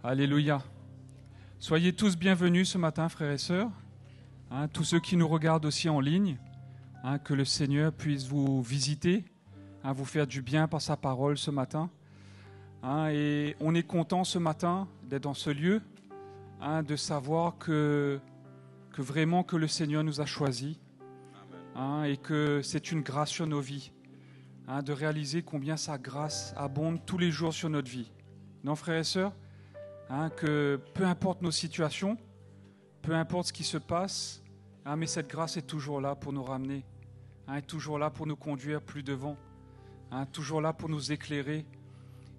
Alléluia. Soyez tous bienvenus ce matin, frères et sœurs. Tous ceux qui nous regardent aussi en ligne, que le Seigneur puisse vous visiter, vous faire du bien par sa parole ce matin. Et on est content ce matin d'être dans ce lieu, de savoir que vraiment que le Seigneur nous a choisis, et que c'est une grâce sur nos vies, de réaliser combien sa grâce abonde tous les jours sur notre vie. Non, frères et sœurs, que peu importe nos situations, peu importe ce qui se passe, mais cette grâce est toujours là pour nous ramener, est toujours là pour nous conduire plus devant, toujours là pour nous éclairer.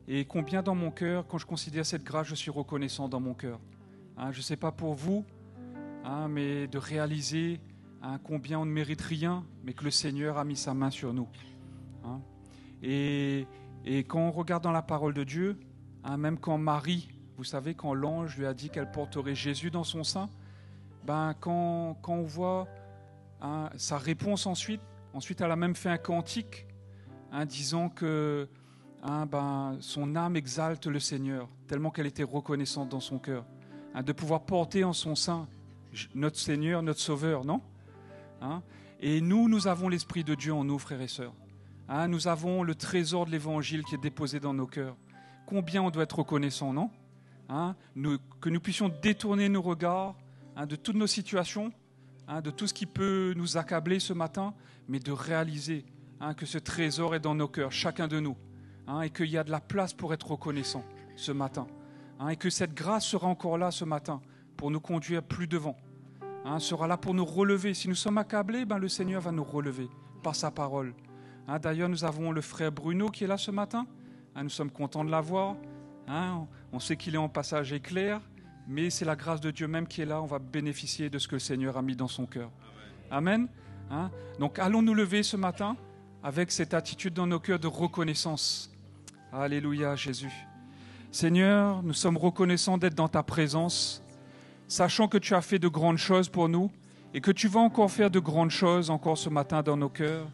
Et combien dans mon cœur, quand je considère cette grâce, je suis reconnaissant dans mon cœur. Je ne sais pas pour vous, mais de réaliser combien on ne mérite rien, mais que le Seigneur a mis sa main sur nous. Et quand on regarde dans la parole de Dieu, même quand Marie, vous savez, quand l'ange lui a dit qu'elle porterait Jésus dans son sein, quand on voit sa réponse ensuite elle a même fait un cantique disant que son âme exalte le Seigneur, tellement qu'elle était reconnaissante dans son cœur, de pouvoir porter en son sein notre Seigneur, notre Sauveur, non ? Et nous avons l'Esprit de Dieu en nous, frères et sœurs. Nous avons le trésor de l'Évangile qui est déposé dans nos cœurs. Combien on doit être reconnaissant, non ? Que nous puissions détourner nos regards de toutes nos situations, de tout ce qui peut nous accabler ce matin, mais de réaliser que ce trésor est dans nos cœurs, chacun de nous, et qu'il y a de la place pour être reconnaissant ce matin, et que cette grâce sera encore là ce matin pour nous conduire plus devant, sera là pour nous relever. Si nous sommes accablés, le Seigneur va nous relever par sa parole. D'ailleurs, nous avons le frère Bruno qui est là ce matin. Nous sommes contents de l'avoir. On sait qu'il est en passage éclair, mais c'est la grâce de Dieu même qui est là. On va bénéficier de ce que le Seigneur a mis dans son cœur. Amen. Donc allons nous lever ce matin avec cette attitude dans nos cœurs de reconnaissance. Alléluia, Jésus. Seigneur, nous sommes reconnaissants d'être dans ta présence, sachant que tu as fait de grandes choses pour nous et que tu vas encore faire de grandes choses encore ce matin dans nos cœurs.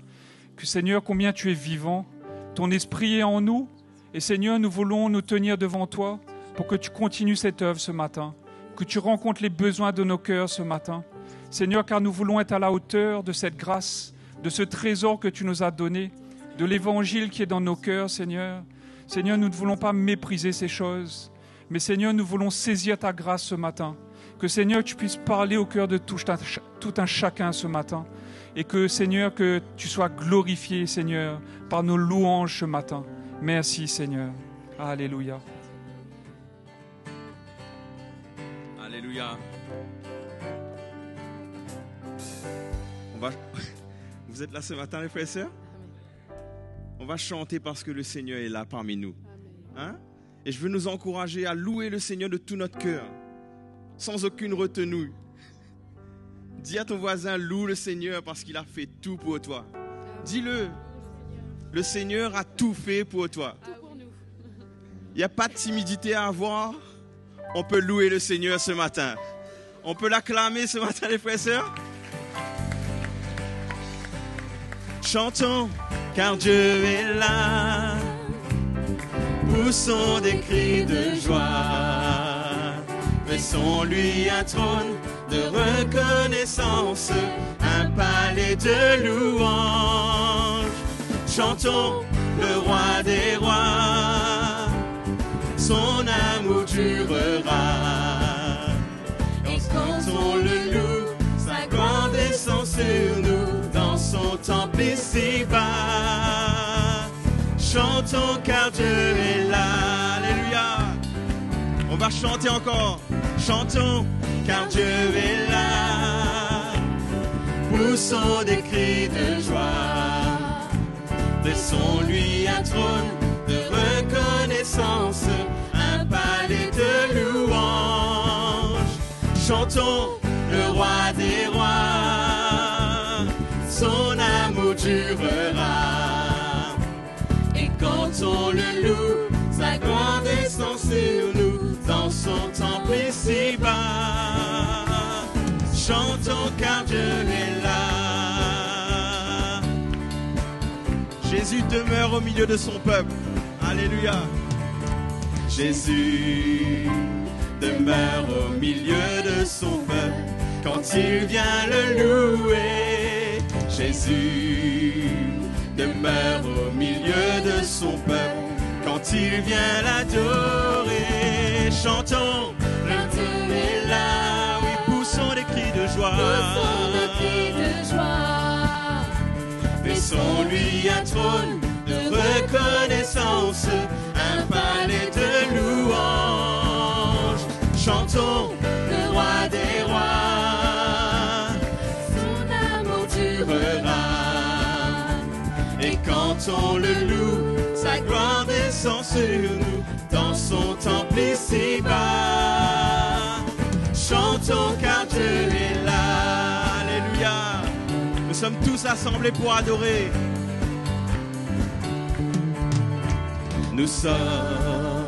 Que Seigneur, combien tu es vivant, ton esprit est en nous. Et Seigneur, nous voulons nous tenir devant toi pour que tu continues cette œuvre ce matin, que tu rencontres les besoins de nos cœurs ce matin. Seigneur, car nous voulons être à la hauteur de cette grâce, de ce trésor que tu nous as donné, de l'évangile qui est dans nos cœurs, Seigneur. Seigneur, nous ne voulons pas mépriser ces choses, mais Seigneur, nous voulons saisir ta grâce ce matin. Que Seigneur, tu puisses parler au cœur de tout un chacun ce matin. Et que Seigneur, que tu sois glorifié, Seigneur, par nos louanges ce matin. Merci, Seigneur. Alléluia. Alléluia. Vous êtes là ce matin, les frères et sœurs? On va chanter parce que le Seigneur est là parmi nous. Et je veux nous encourager à louer le Seigneur de tout notre cœur, sans aucune retenue. Dis à ton voisin, loue le Seigneur parce qu'il a fait tout pour toi. Dis-le. Le Seigneur a tout fait pour toi. Il n'y a pas de timidité à avoir. On peut louer le Seigneur ce matin. On peut l'acclamer ce matin, les frères et sœurs. Chantons, car Dieu est là. Poussons des cris de joie. Laissons-lui un trône de reconnaissance, un palais de louange. Chantons le roi des rois, son amour durera. Et quand on le loue, sa gloire descend sur nous dans son temple ici-bas. Chantons car Dieu est là. Alléluia. On va chanter encore. Chantons car Dieu est là. Poussons des cris de joie. Laissons-lui un trône de reconnaissance, un palais de louange. Chantons le roi des rois, son amour durera. Et quand on le loue, sa gloire descend sur nous dans son temple ici-bas. Chantons car Dieu est là. Jésus demeure au milieu de son peuple. Alléluia. Jésus demeure au milieu de son peuple quand il vient le louer. Jésus demeure au milieu de son peuple quand il vient l'adorer. Chantons, le Dieu est là, oui, poussons des cris de joie. Laissons-lui un trône de reconnaissance, un palais de louange. Chantons le roi des rois, son amour durera. Et quand on le loue, sa gloire descend sur nous dans son temple ici-bas. Chantons car Dieu est là. Alléluia. Nous sommes tous assemblés pour adorer. Nous sommes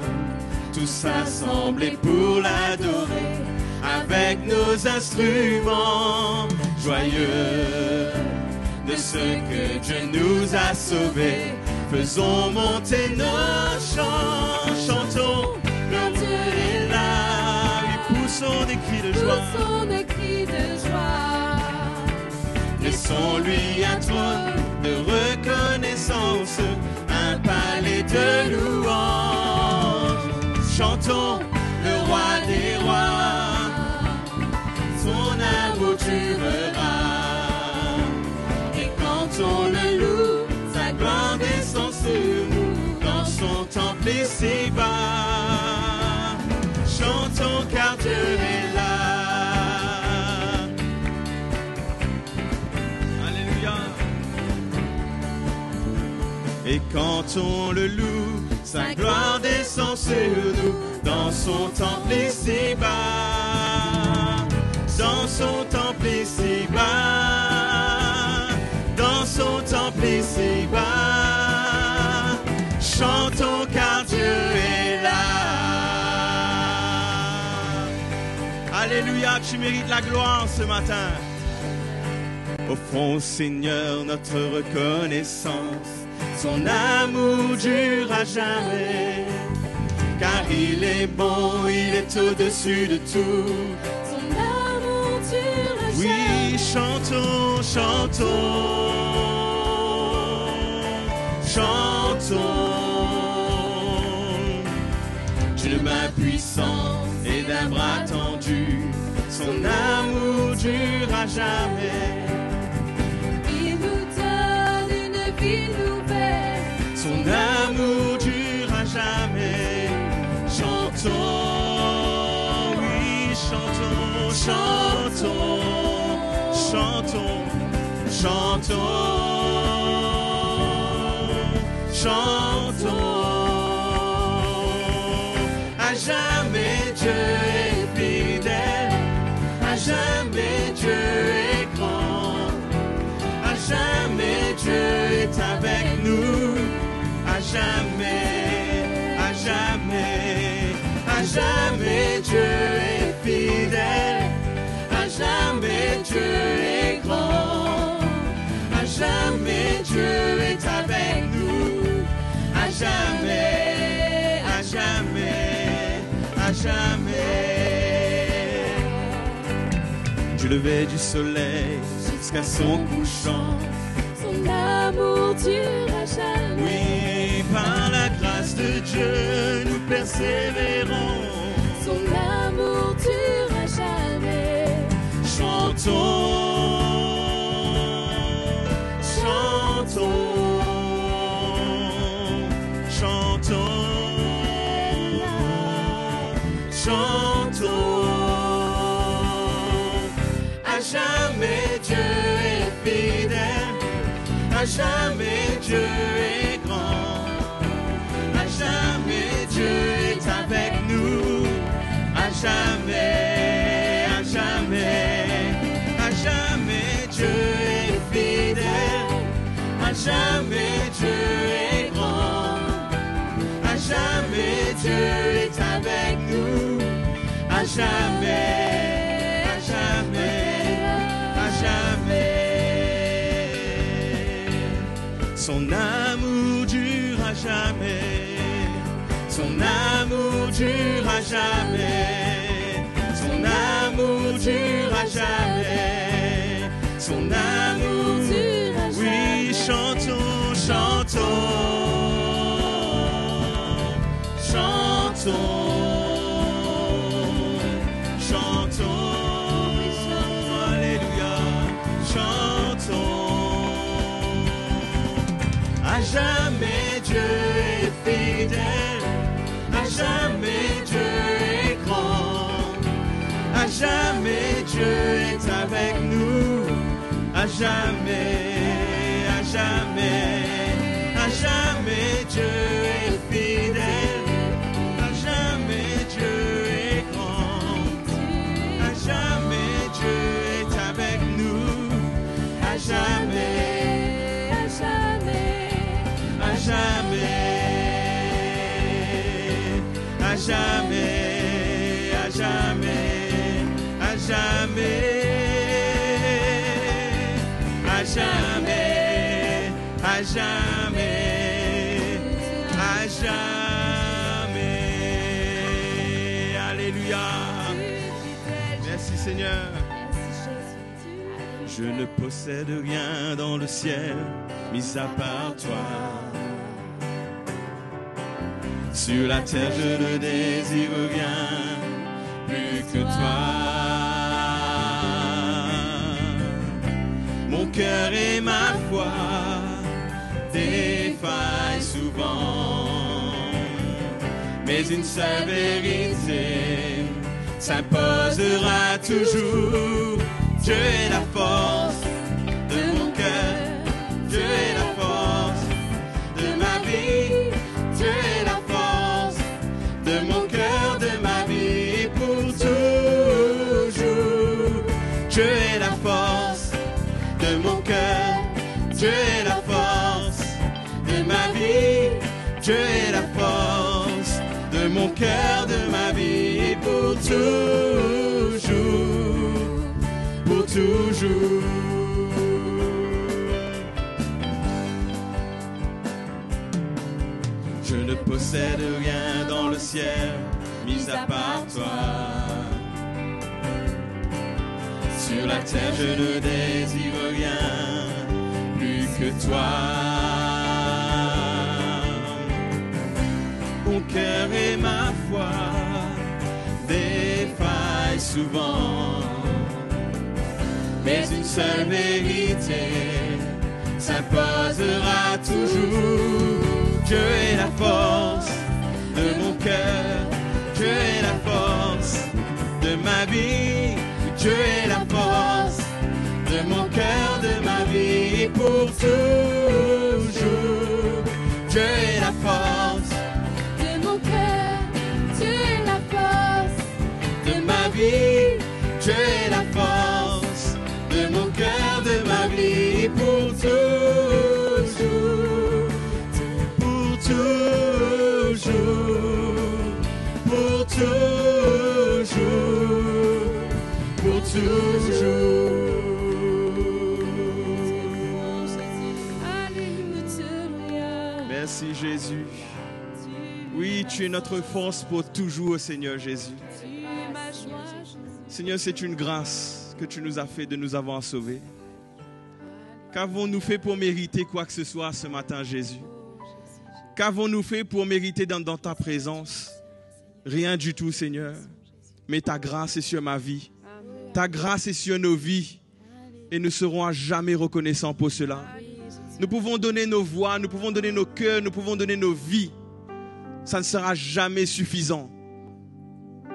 tous assemblés pour l'adorer avec nos instruments joyeux de ce que Dieu nous a sauvés. Faisons monter nos chants, chantons, le Dieu est là, lui poussons des cris de joie. Laissons-lui un trône de reconnaissance, un palais de louange. Chantons le roi des rois, son amour durera. Et quand on le loue, sa gloire descend sur nous dans son temple ici-bas. Chantons car Dieu est là. Alléluia. Et quand on le loue, sa gloire descend sur nous dans son temple ici-bas. Dans son temple ici-bas. Dans son temple ici-bas. Chantons car Dieu est là. Alléluia, tu mérites la gloire ce matin. Offrons au Seigneur notre reconnaissance. Son amour dure à jamais. Car il est bon, il est au-dessus de tout. Son amour dure à jamais. Oui, chantons, chantons. Chantons, d'une main puissante et d'un bras tendu, son amour dure à jamais. Il nous donne une vie nouvelle. Son amour dure à jamais. Chantons, oui, chantons, chantons, chantons, chantons. Chantons, à jamais Dieu est fidèle, à jamais Dieu est grand, à jamais Dieu est avec nous, à jamais, à jamais, à jamais Dieu est fidèle, à jamais Dieu est grand, à jamais Dieu est avec nous. À jamais, à jamais, à jamais. Du lever du soleil jusqu'à son couchant, son amour dure à jamais. Oui, par la grâce de Dieu, nous persévérons. Son amour dure à jamais. Chantons, chantons. Chantons, chantons, à jamais Dieu est fidèle, à jamais Dieu est grand, à jamais Dieu est avec nous, à jamais, à jamais, à jamais Dieu est fidèle, à jamais Dieu est grand. À jamais Dieu est avec nous, à jamais, à jamais, à jamais. Son amour dure à jamais, son Son amour durera jamais. Son amour durera jamais. Son amour durera jamais. Oui, chantons, chantons. Chantons. À jamais Dieu est fidèle, à jamais Dieu est grand, à jamais Dieu est avec nous, à jamais, à jamais, à jamais Dieu est fidèle, à jamais Dieu est grand, à jamais Dieu est avec nous, à jamais. À jamais, à jamais, à jamais, à jamais, à jamais, à jamais. Alléluia. Merci Seigneur. Je ne possède rien dans le ciel, mis à part toi. Sur la terre, je ne désire rien plus que toi. Mon cœur et ma foi défaillent souvent, mais une seule vérité s'imposera toujours. Dieu est la force de mon cœur, Dieu est la force de ma vie, Dieu est la force de mon cœur, de ma vie pour toujours. Dieu est la force de mon cœur, Dieu est la force de ma vie, Dieu est la force de mon cœur, de ma vie pour toujours, pour toujours. Je ne possède rien dans le ciel, mis à part toi. Sur la terre, je ne désire rien plus que toi. Mon cœur et ma foi défaillent souvent, mais une seule vérité s'imposera toujours. Dieu est la force de mon cœur, Dieu est la force de ma vie, Dieu est la force de mon cœur, de ma vie pour toujours. Dieu est la force de mon cœur, Dieu est la force de ma vie, Dieu est la force de mon cœur, de ma vie pour toujours, pour toujours, pour toujours, pour toujours. Merci Jésus. Oui, tu es notre force pour toujours, Seigneur Jésus. Seigneur, c'est une grâce que tu nous as fait de nous avoir sauvés. Qu'avons-nous fait pour mériter quoi que ce soit ce matin, Jésus? Qu'avons-nous fait pour mériter dans ta présence? Rien du tout, Seigneur. Mais ta grâce est sur ma vie. Ta grâce est sur nos vies. Et nous serons à jamais reconnaissants pour cela. Nous pouvons donner nos voix, nous pouvons donner nos cœurs, nous pouvons donner nos vies. Ça ne sera jamais suffisant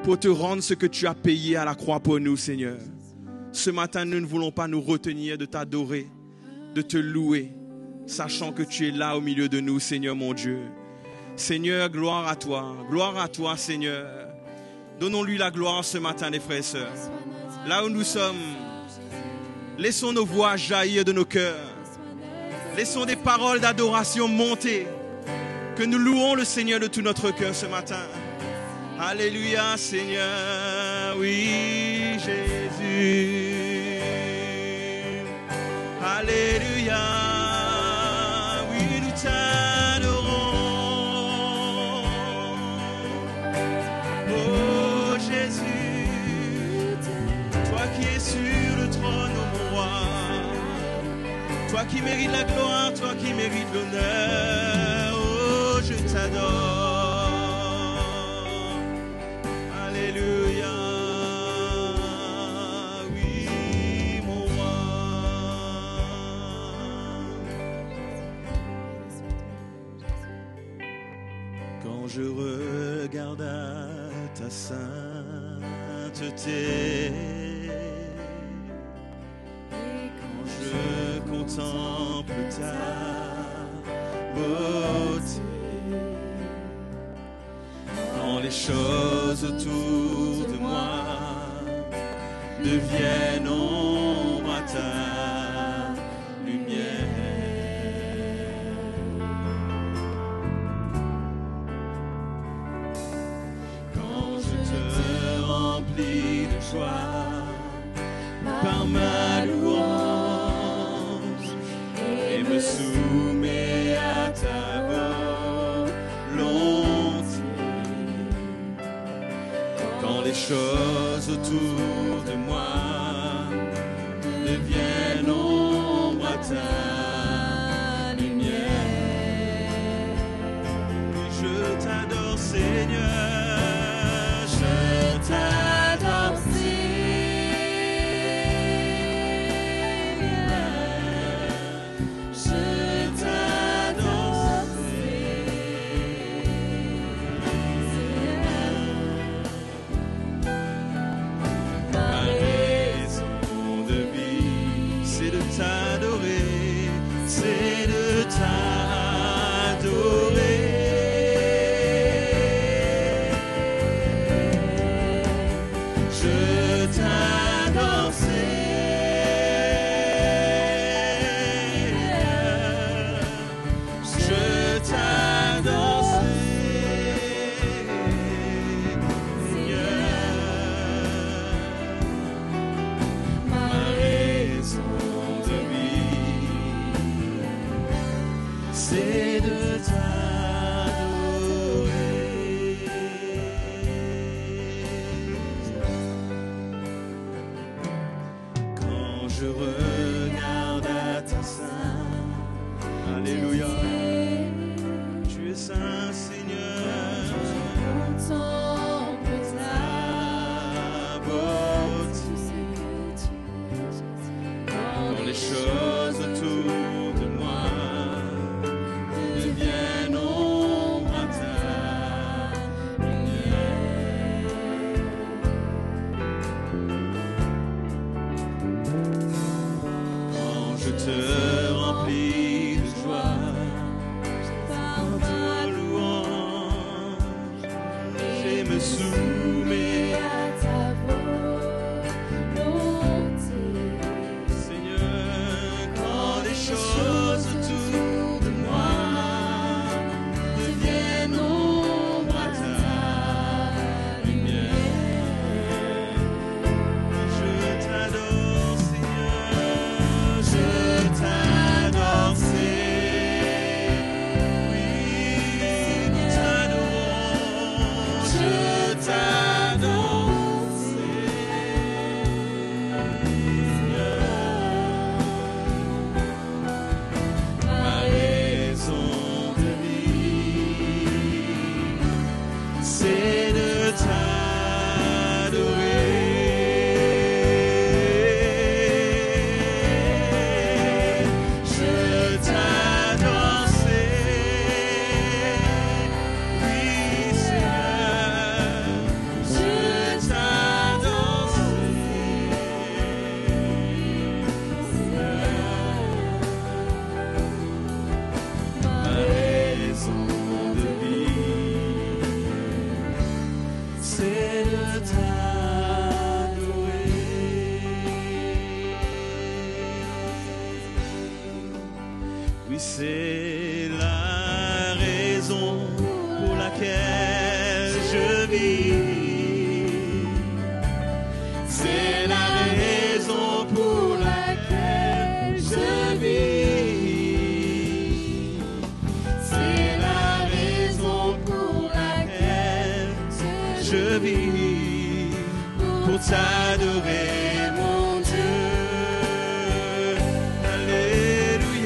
pour te rendre ce que tu as payé à la croix pour nous, Seigneur. Ce matin, nous ne voulons pas nous retenir de t'adorer, de te louer, sachant que tu es là au milieu de nous, Seigneur mon Dieu. Seigneur, gloire à toi, Seigneur. Donnons-lui la gloire ce matin, les frères et sœurs. Là où nous sommes, laissons nos voix jaillir de nos cœurs. Laissons des paroles d'adoration monter. Que nous louons le Seigneur de tout notre cœur ce matin. Alléluia, Seigneur. Oui, Jésus. Alléluia. Oui, nous t'adorons. Toi qui mérites la gloire, toi qui mérites l'honneur, oh, je t'adore. Alléluia, oui, mon roi. Quand je regarde à ta sainteté, je contemple ta beauté. Quand les choses autour de moi deviennent ombre à ta lumière. Quand je te remplis de joie par ma louange, me soumets à ta volonté. Quand les choses autour de moi deviennent ombre à ta lumière, je t'adore Seigneur, je t'adore c'est la raison pour laquelle je vis. C'est la raison pour laquelle je vis. C'est la raison pour laquelle je vis. Pour t'adorer, mon Dieu. Alléluia.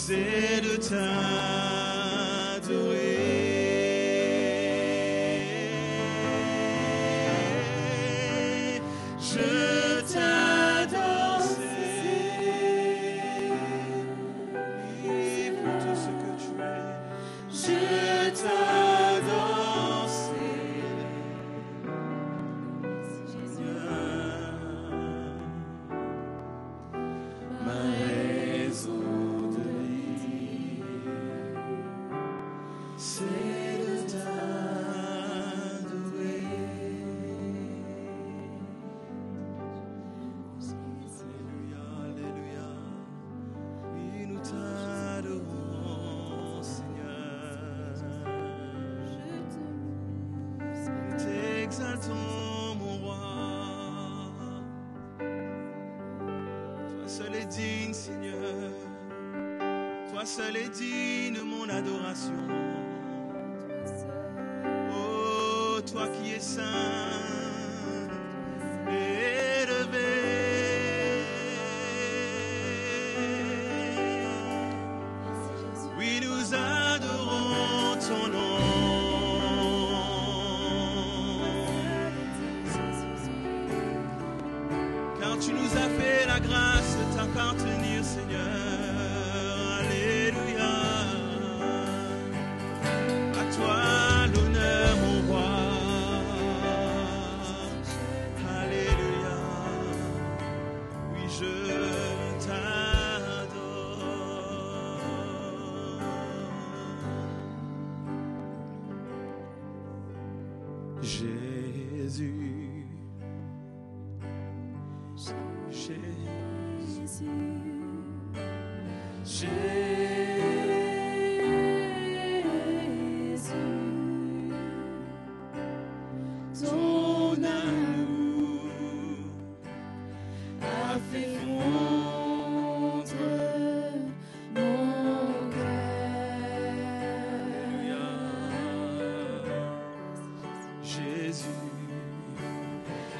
c'est de t'adorer. Je t'adore, Seigneur, pour tout ce que tu es. Je t'adore, Seigneur, ma raison de vivre, c'est de t'adorer. Alléluia, alléluia, oui nous t'adorons, Seigneur. Nous t'exaltons, mon roi. Toi seul est digne, Seigneur. Toi seul est digne, mon adoration. Oh, toi qui es saint et élevé. Oui, nous adorons ton nom. Car tu nous as fait la grâce de t'appartenir, Seigneur. Alléluia. À toi l'honneur, mon roi. Alléluia. Oui, je t'adore. Jésus. Ton amour a fait fondre mon cœur. Jésus,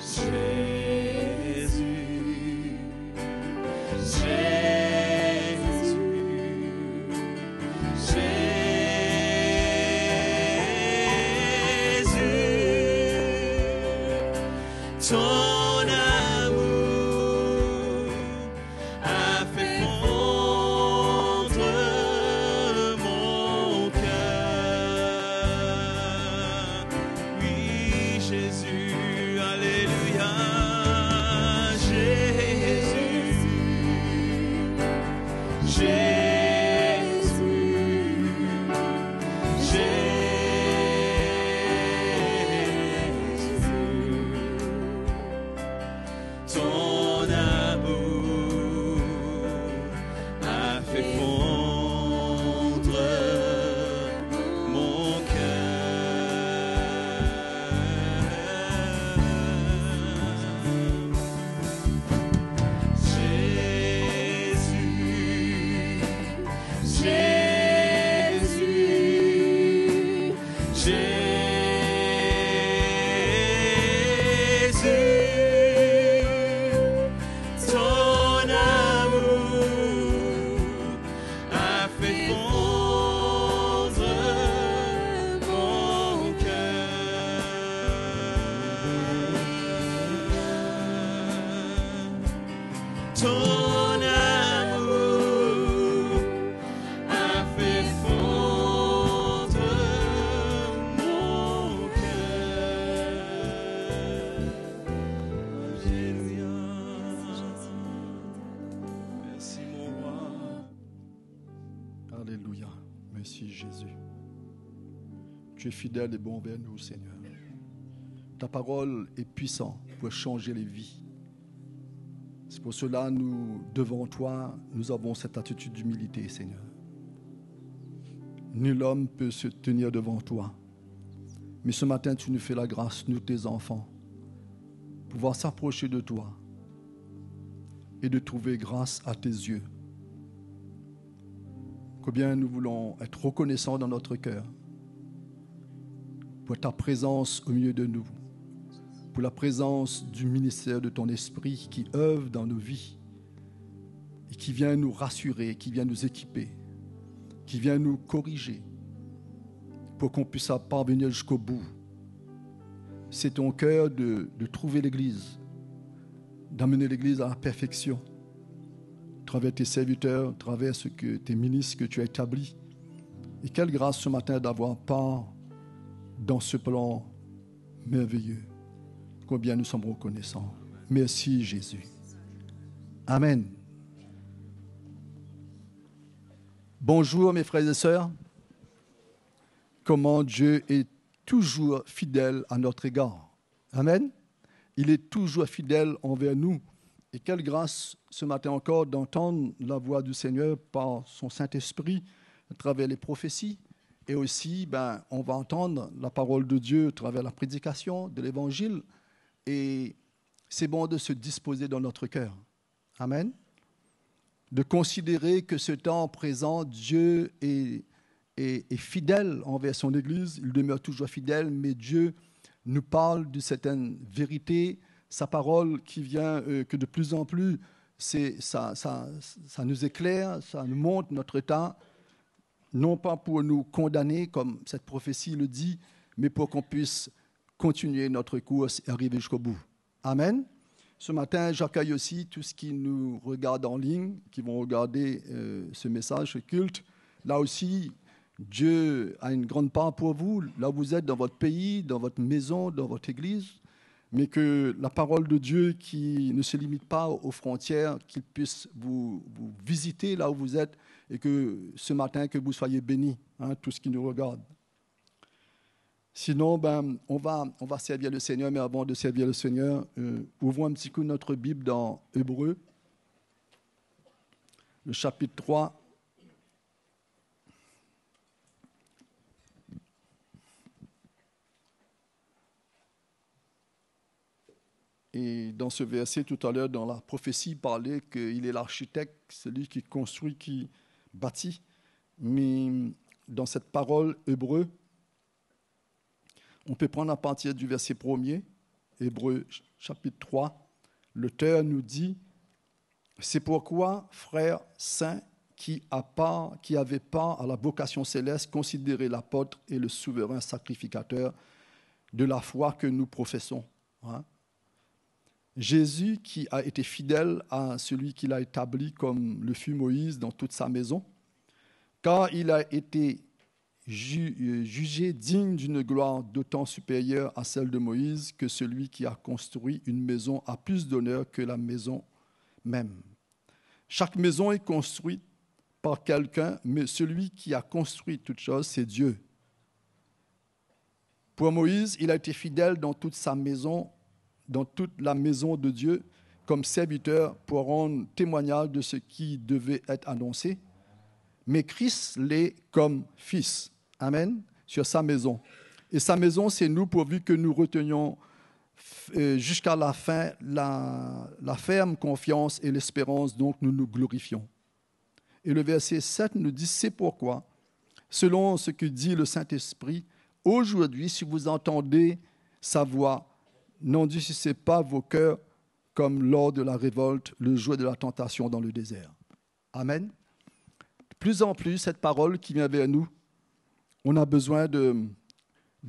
Jésus, Jésus, Jésus, ton amour a fait fondre mon cœur. Oui, Jésus, alléluia. Jésus, Jésus, ton amour a fait fondre mon cœur. Ton amour a fait fondre mon cœur. Alléluia. Merci mon roi. Alléluia. Merci Jésus. Tu es fidèle et bon envers nous, Seigneur. Ta parole est puissante pour changer les vies. C'est pour cela nous, devant toi, nous avons cette attitude d'humilité, Seigneur. Nul homme peut se tenir devant toi. Mais ce matin, tu nous fais la grâce, nous tes enfants, pouvoir s'approcher de toi et de trouver grâce à tes yeux. Combien nous voulons être reconnaissants dans notre cœur pour ta présence au milieu de nous, pour la présence du ministère de ton esprit qui œuvre dans nos vies et qui vient nous rassurer, qui vient nous équiper. qui vient nous corriger pour qu'on puisse parvenir jusqu'au bout. C'est ton cœur de trouver l'Église, d'amener l'Église à la perfection, à travers tes serviteurs, à travers tes ministres que tu as établis. Et quelle grâce ce matin d'avoir part dans ce plan merveilleux. Combien nous sommes reconnaissants. Merci Jésus. Amen. Bonjour mes frères et sœurs. Comment Dieu est toujours fidèle à notre égard. Amen. Il est toujours fidèle envers nous. Et quelle grâce ce matin encore d'entendre la voix du Seigneur par son Saint-Esprit à travers les prophéties. Et aussi, on va entendre la parole de Dieu à travers la prédication de l'Évangile. Et c'est bon de se disposer dans notre cœur. Amen. De considérer que ce temps présent, Dieu est fidèle envers son Église. Il demeure toujours fidèle, mais Dieu nous parle de certaines vérités. Sa parole qui vient, que de plus en plus, ça nous éclaire, ça nous montre notre état. Non pas pour nous condamner, comme cette prophétie le dit, mais pour qu'on puisse continuer notre course et arriver jusqu'au bout. Amen. Ce matin, j'accueille aussi tous ceux qui nous regardent en ligne, qui vont regarder ce message, ce culte. Là aussi, Dieu a une grande part pour vous, là où vous êtes, dans votre pays, dans votre maison, dans votre église, mais que la parole de Dieu qui ne se limite pas aux frontières, qu'il puisse vous visiter là où vous êtes, et que ce matin, que vous soyez bénis, tous qui nous regardent. Sinon, on va servir le Seigneur, mais avant de servir le Seigneur, ouvrons un petit coup notre Bible dans Hébreux, le chapitre 3. Et dans ce verset, tout à l'heure, dans la prophétie, il parlait qu'il est l'architecte, celui qui construit, qui bâtit. Mais dans cette parole hébreu, on peut prendre à partir du verset 1er, Hébreux chapitre 3, l'auteur nous dit « C'est pourquoi, frères saints, qui avaient part à la vocation céleste, considérez l'apôtre et le souverain sacrificateur de la foi que nous professons. » Jésus qui a été fidèle à celui qu'il a établi comme le fut Moïse dans toute sa maison, car il a été jugé digne d'une gloire d'autant supérieure à celle de Moïse que celui qui a construit une maison a plus d'honneur que la maison même. Chaque maison est construite par quelqu'un, mais celui qui a construit toute chose, c'est Dieu. Pour Moïse, il a été fidèle dans toute sa maison, dans toute la maison de Dieu, comme serviteur pour rendre témoignage de ce qui devait être annoncé. Mais Christ l'est comme fils. Amen. Sur sa maison. Et sa maison, c'est nous, pourvu que nous retenions jusqu'à la fin la ferme confiance et l'espérance, donc nous nous glorifions. Et le verset 7 nous dit, c'est pourquoi, selon ce que dit le Saint-Esprit, aujourd'hui, si vous entendez sa voix, n'endurcissez pas vos cœurs comme lors de la révolte, le jour de la tentation dans le désert. Amen. De plus en plus, cette parole qui vient vers nous, on a besoin de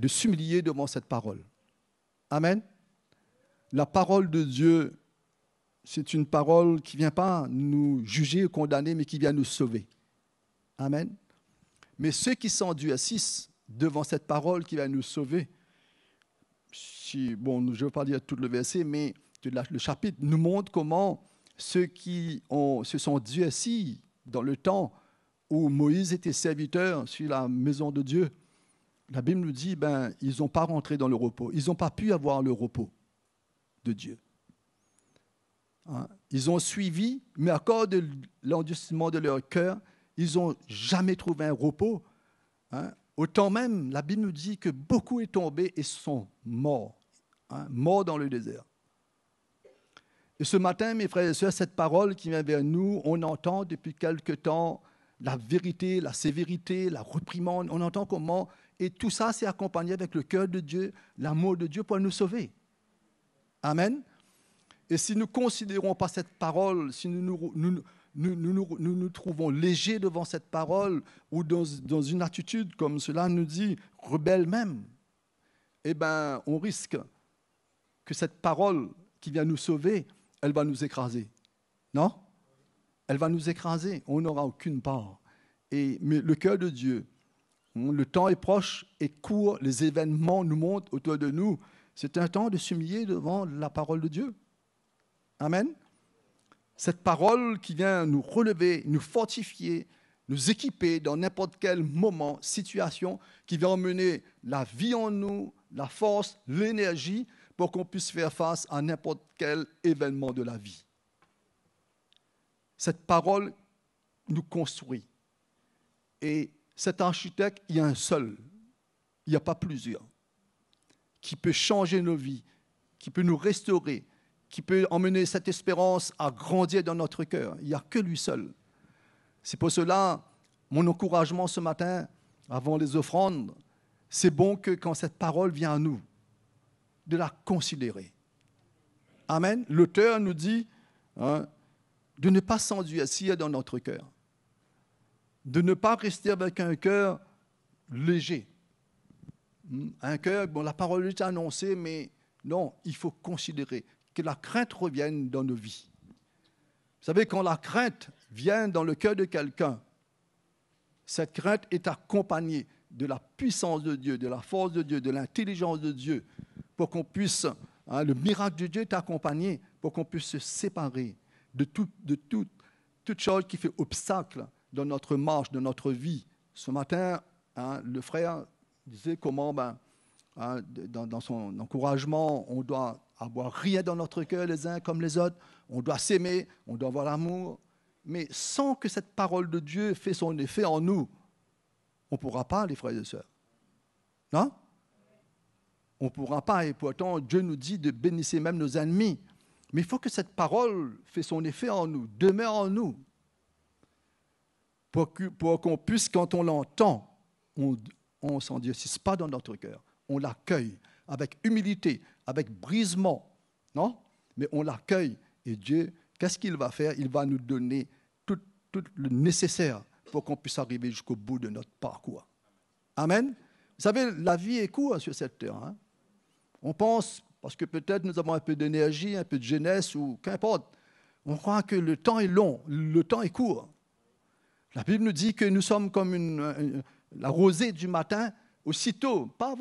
s'humilier devant cette parole. Amen. La parole de Dieu, c'est une parole qui ne vient pas nous juger ou condamner, mais qui vient nous sauver. Amen. Mais ceux qui s'endurcissent devant cette parole qui va nous sauver, je ne veux pas dire tout le verset, mais le chapitre nous montre comment ceux qui se sont endurcis dans le temps où Moïse était serviteur sur la maison de Dieu, la Bible nous dit, ils n'ont pas rentré dans le repos. Ils n'ont pas pu avoir le repos de Dieu. Ils ont suivi, mais à cause de l'endurcissement de leur cœur, ils n'ont jamais trouvé un repos. Autant même, la Bible nous dit que beaucoup est tombé et sont morts. Morts dans le désert. Et ce matin, mes frères et sœurs, cette parole qui vient vers nous, on entend depuis quelque temps la vérité, la sévérité, la réprimande. On entend comment, et tout ça, c'est accompagné avec le cœur de Dieu, l'amour de Dieu pour nous sauver. Amen. Et si nous ne considérons pas cette parole, si nous nous trouvons légers devant cette parole ou dans une attitude comme cela nous dit, rebelle même, eh bien, on risque que cette parole qui vient nous sauver, elle va nous écraser. Non? Elle va nous écraser. On n'aura aucune part. Mais le cœur de Dieu, le temps est proche et court, les événements nous montrent autour de nous. C'est un temps de s'humilier devant la parole de Dieu. Amen. Cette parole qui vient nous relever, nous fortifier, nous équiper dans n'importe quel moment, situation, qui vient emmener la vie en nous, la force, l'énergie, pour qu'on puisse faire face à n'importe quel événement de la vie. Cette parole nous construit. Et cet architecte, il y a un seul, il n'y a pas plusieurs, qui peut changer nos vies, qui peut nous restaurer, qui peut emmener cette espérance à grandir dans notre cœur. Il n'y a que lui seul. C'est pour cela, mon encouragement ce matin, avant les offrandes, c'est bon que quand cette parole vient à nous, de la considérer. Amen. L'auteur nous dit de ne pas s'endurcir dans notre cœur, de ne pas rester avec un cœur léger. Un cœur, bon, la parole est annoncée, mais non, il faut considérer que la crainte revienne dans nos vies. Vous savez, quand la crainte vient dans le cœur de quelqu'un, cette crainte est accompagnée de la puissance de Dieu, de la force de Dieu, de l'intelligence de Dieu, pour qu'on puisse, le miracle de Dieu est accompagné, pour qu'on puisse se séparer de toute chose qui fait obstacle dans notre marche, dans notre vie. Ce matin, le frère disait comment, dans son encouragement, on doit avoir rien dans notre cœur les uns comme les autres, on doit s'aimer, on doit avoir l'amour, mais sans que cette parole de Dieu fasse son effet en nous, on ne pourra pas, les frères et sœurs. Non? On ne pourra pas, et pourtant Dieu nous dit de bénir même nos ennemis. Mais il faut que cette parole fasse son effet en nous, demeure en nous, pour qu'on puisse, quand on l'entend, on ne s'endurcisse pas dans notre cœur. On l'accueille avec humilité, avec brisement, non? Mais on l'accueille. Et Dieu, qu'est-ce qu'il va faire? Il va nous donner tout le nécessaire pour qu'on puisse arriver jusqu'au bout de notre parcours. Amen. Vous savez, la vie est courte sur cette terre. Hein? On pense, parce que peut-être nous avons un peu d'énergie, un peu de jeunesse, ou qu'importe, on croit que le temps est long, le temps est court. La Bible nous dit que nous sommes comme la rosée du matin, aussitôt, pas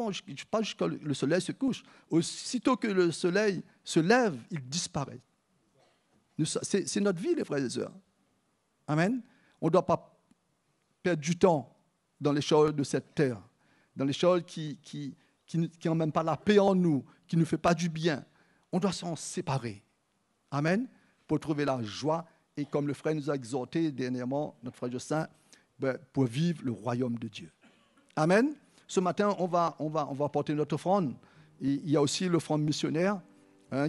jusqu'à le soleil se couche, aussitôt que le soleil se lève, il disparaît. C'est notre vie, les frères et sœurs. Amen. On ne doit pas perdre du temps dans les choses de cette terre, dans les choses qui n'ont même pas la paix en nous, qui ne nous fait pas du bien. On doit s'en séparer. Amen. Pour trouver la joie et comme le frère nous a exhorté dernièrement, notre frère Justin, pour vivre le royaume de Dieu. Amen. Ce matin, on va apporter notre offrande. Et il y a aussi l'offrande missionnaire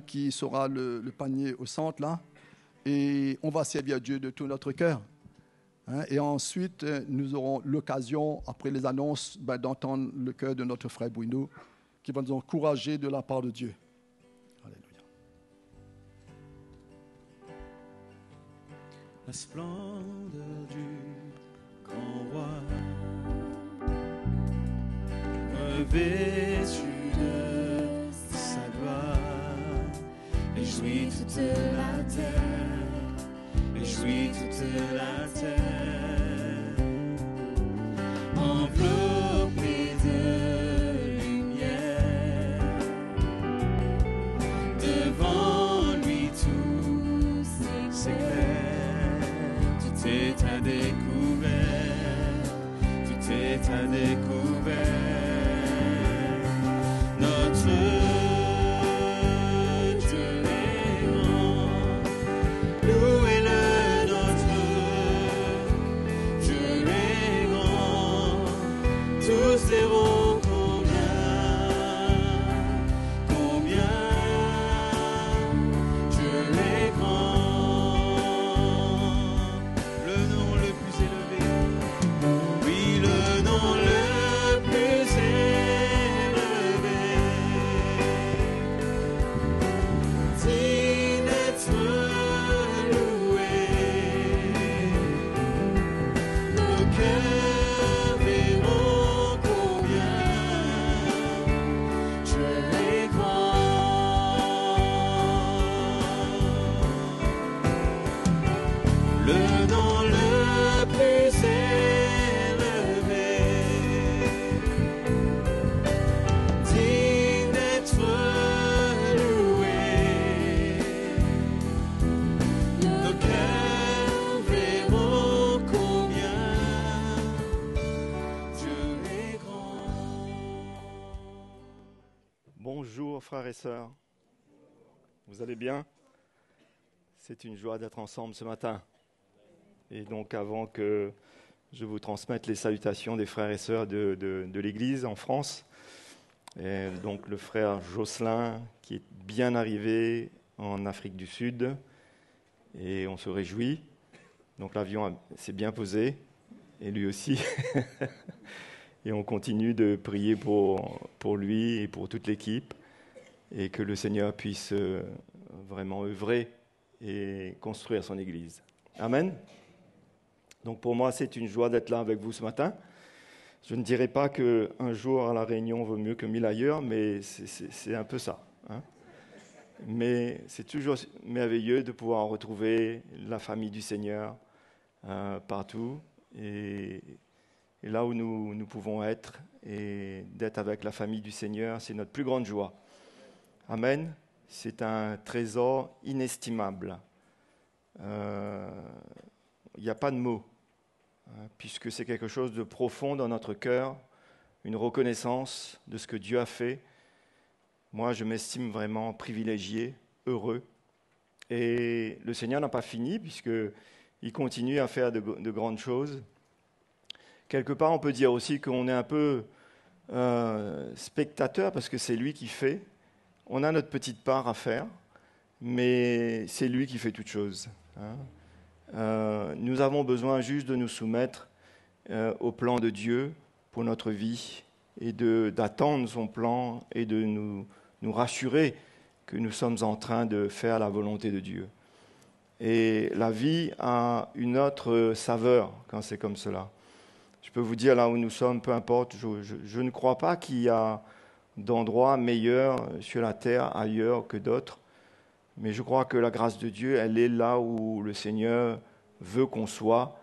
qui sera le panier au centre là. Et on va servir Dieu de tout notre cœur. Et ensuite, nous aurons l'occasion, après les annonces, d'entendre le cœur de notre frère Bruno, qui va nous encourager de la part de Dieu. Alléluia. La splendeur du grand roi, revêtu de sa gloire, réjouit toute la terre, réjouit toute la terre, enveloppée de lumière, devant lui tout s'éclaire, tout est à découvert, tout est à découvert. Le nom le plus élevé, oui, le nom le le nom le plus élevé, digne d'être loué. Nos cœurs verront combien Dieu est grand. Bonjour frères et sœurs, vous allez bien? C'est une joie d'être ensemble ce matin. Et donc avant que je vous transmette les salutations des frères et sœurs de l'Église en France, et donc le frère Jocelyn qui est bien arrivé en Afrique du Sud, et on se réjouit. Donc l'avion s'est bien posé, et lui aussi. Et on continue de prier pour lui et pour toute l'équipe, et que le Seigneur puisse vraiment œuvrer et construire son Église. Amen. Donc pour moi, c'est une joie d'être là avec vous ce matin. Je ne dirais pas qu'un jour à La Réunion vaut mieux que 1000 ailleurs, mais c'est un peu ça. Hein. Mais c'est toujours merveilleux de pouvoir retrouver la famille du Seigneur partout, et là où nous pouvons être, et d'être avec la famille du Seigneur, c'est notre plus grande joie. Amen. C'est un trésor inestimable. Il n'y a pas de mots, puisque c'est quelque chose de profond dans notre cœur, une reconnaissance de ce que Dieu a fait. Moi, je m'estime vraiment privilégié, heureux. Et le Seigneur n'a pas fini, puisqu'il continue à faire de grandes choses. Quelque part, on peut dire aussi qu'on est un peu spectateur, parce que c'est lui qui fait. On a notre petite part à faire, mais c'est lui qui fait toutes choses. Nous avons besoin juste de nous soumettre au plan de Dieu pour notre vie et d'attendre son plan et de nous rassurer que nous sommes en train de faire la volonté de Dieu. Et la vie a une autre saveur quand c'est comme cela. Je peux vous dire, là où nous sommes, peu importe, je ne crois pas qu'il y a d'endroits meilleurs sur la terre ailleurs que d'autres, mais je crois que la grâce de Dieu, elle est là où le Seigneur veut qu'on soit,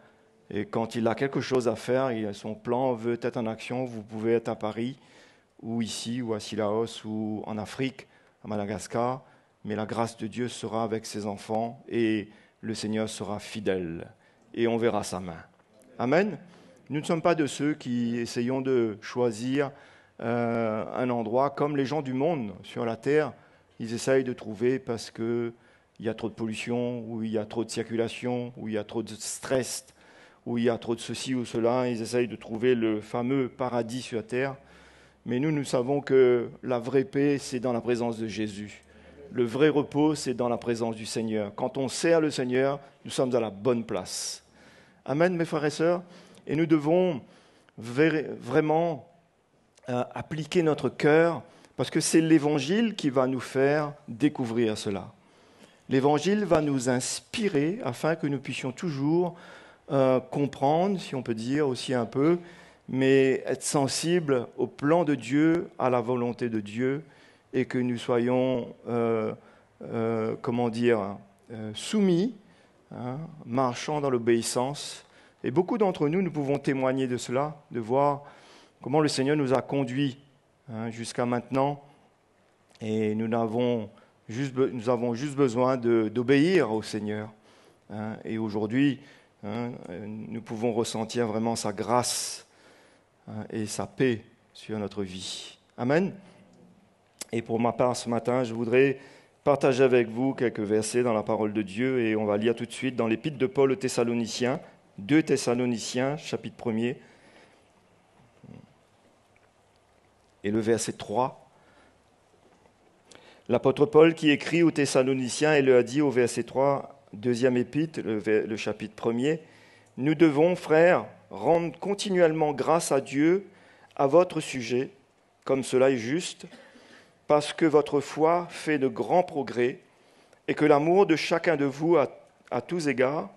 et quand il a quelque chose à faire, son plan veut être en action. Vous pouvez être à Paris, ou ici, ou à Sillaos, ou en Afrique, à Madagascar, mais la grâce de Dieu sera avec ses enfants, et le Seigneur sera fidèle, et on verra sa main. Amen. Nous ne sommes pas de ceux qui essayons de choisir un endroit comme les gens du monde sur la terre. Ils essayent de trouver parce qu'il y a trop de pollution, ou il y a trop de circulation, ou il y a trop de stress, ou il y a trop de ceci ou cela. Ils essayent de trouver le fameux paradis sur la terre. Mais nous savons que la vraie paix, c'est dans la présence de Jésus. Le vrai repos, c'est dans la présence du Seigneur. Quand on sert le Seigneur, nous sommes à la bonne place. Amen, mes frères et sœurs. Et nous devons vraiment appliquer notre cœur, parce que c'est l'Évangile qui va nous faire découvrir cela. L'Évangile va nous inspirer afin que nous puissions toujours comprendre, si on peut dire aussi un peu, mais être sensibles au plan de Dieu, à la volonté de Dieu, et que nous soyons, soumis, marchant dans l'obéissance. Et beaucoup d'entre nous pouvons témoigner de cela, de voir comment le Seigneur nous a conduits jusqu'à maintenant. Et nous avons juste besoin d'obéir au Seigneur. Et aujourd'hui, nous pouvons ressentir vraiment sa grâce et sa paix sur notre vie. Amen. Et pour ma part, ce matin, je voudrais partager avec vous quelques versets dans la parole de Dieu. Et on va lire tout de suite dans l'épître de Paul aux Thessaloniciens, 2 Thessaloniciens, chapitre 1er, et le verset 3. L'apôtre Paul qui écrit aux Thessaloniciens et le a dit au verset 3, deuxième épître, le chapitre 1er, « Nous devons, frères, rendre continuellement grâce à Dieu à votre sujet, comme cela est juste, parce que votre foi fait de grands progrès et que l'amour de chacun de vous à tous égards,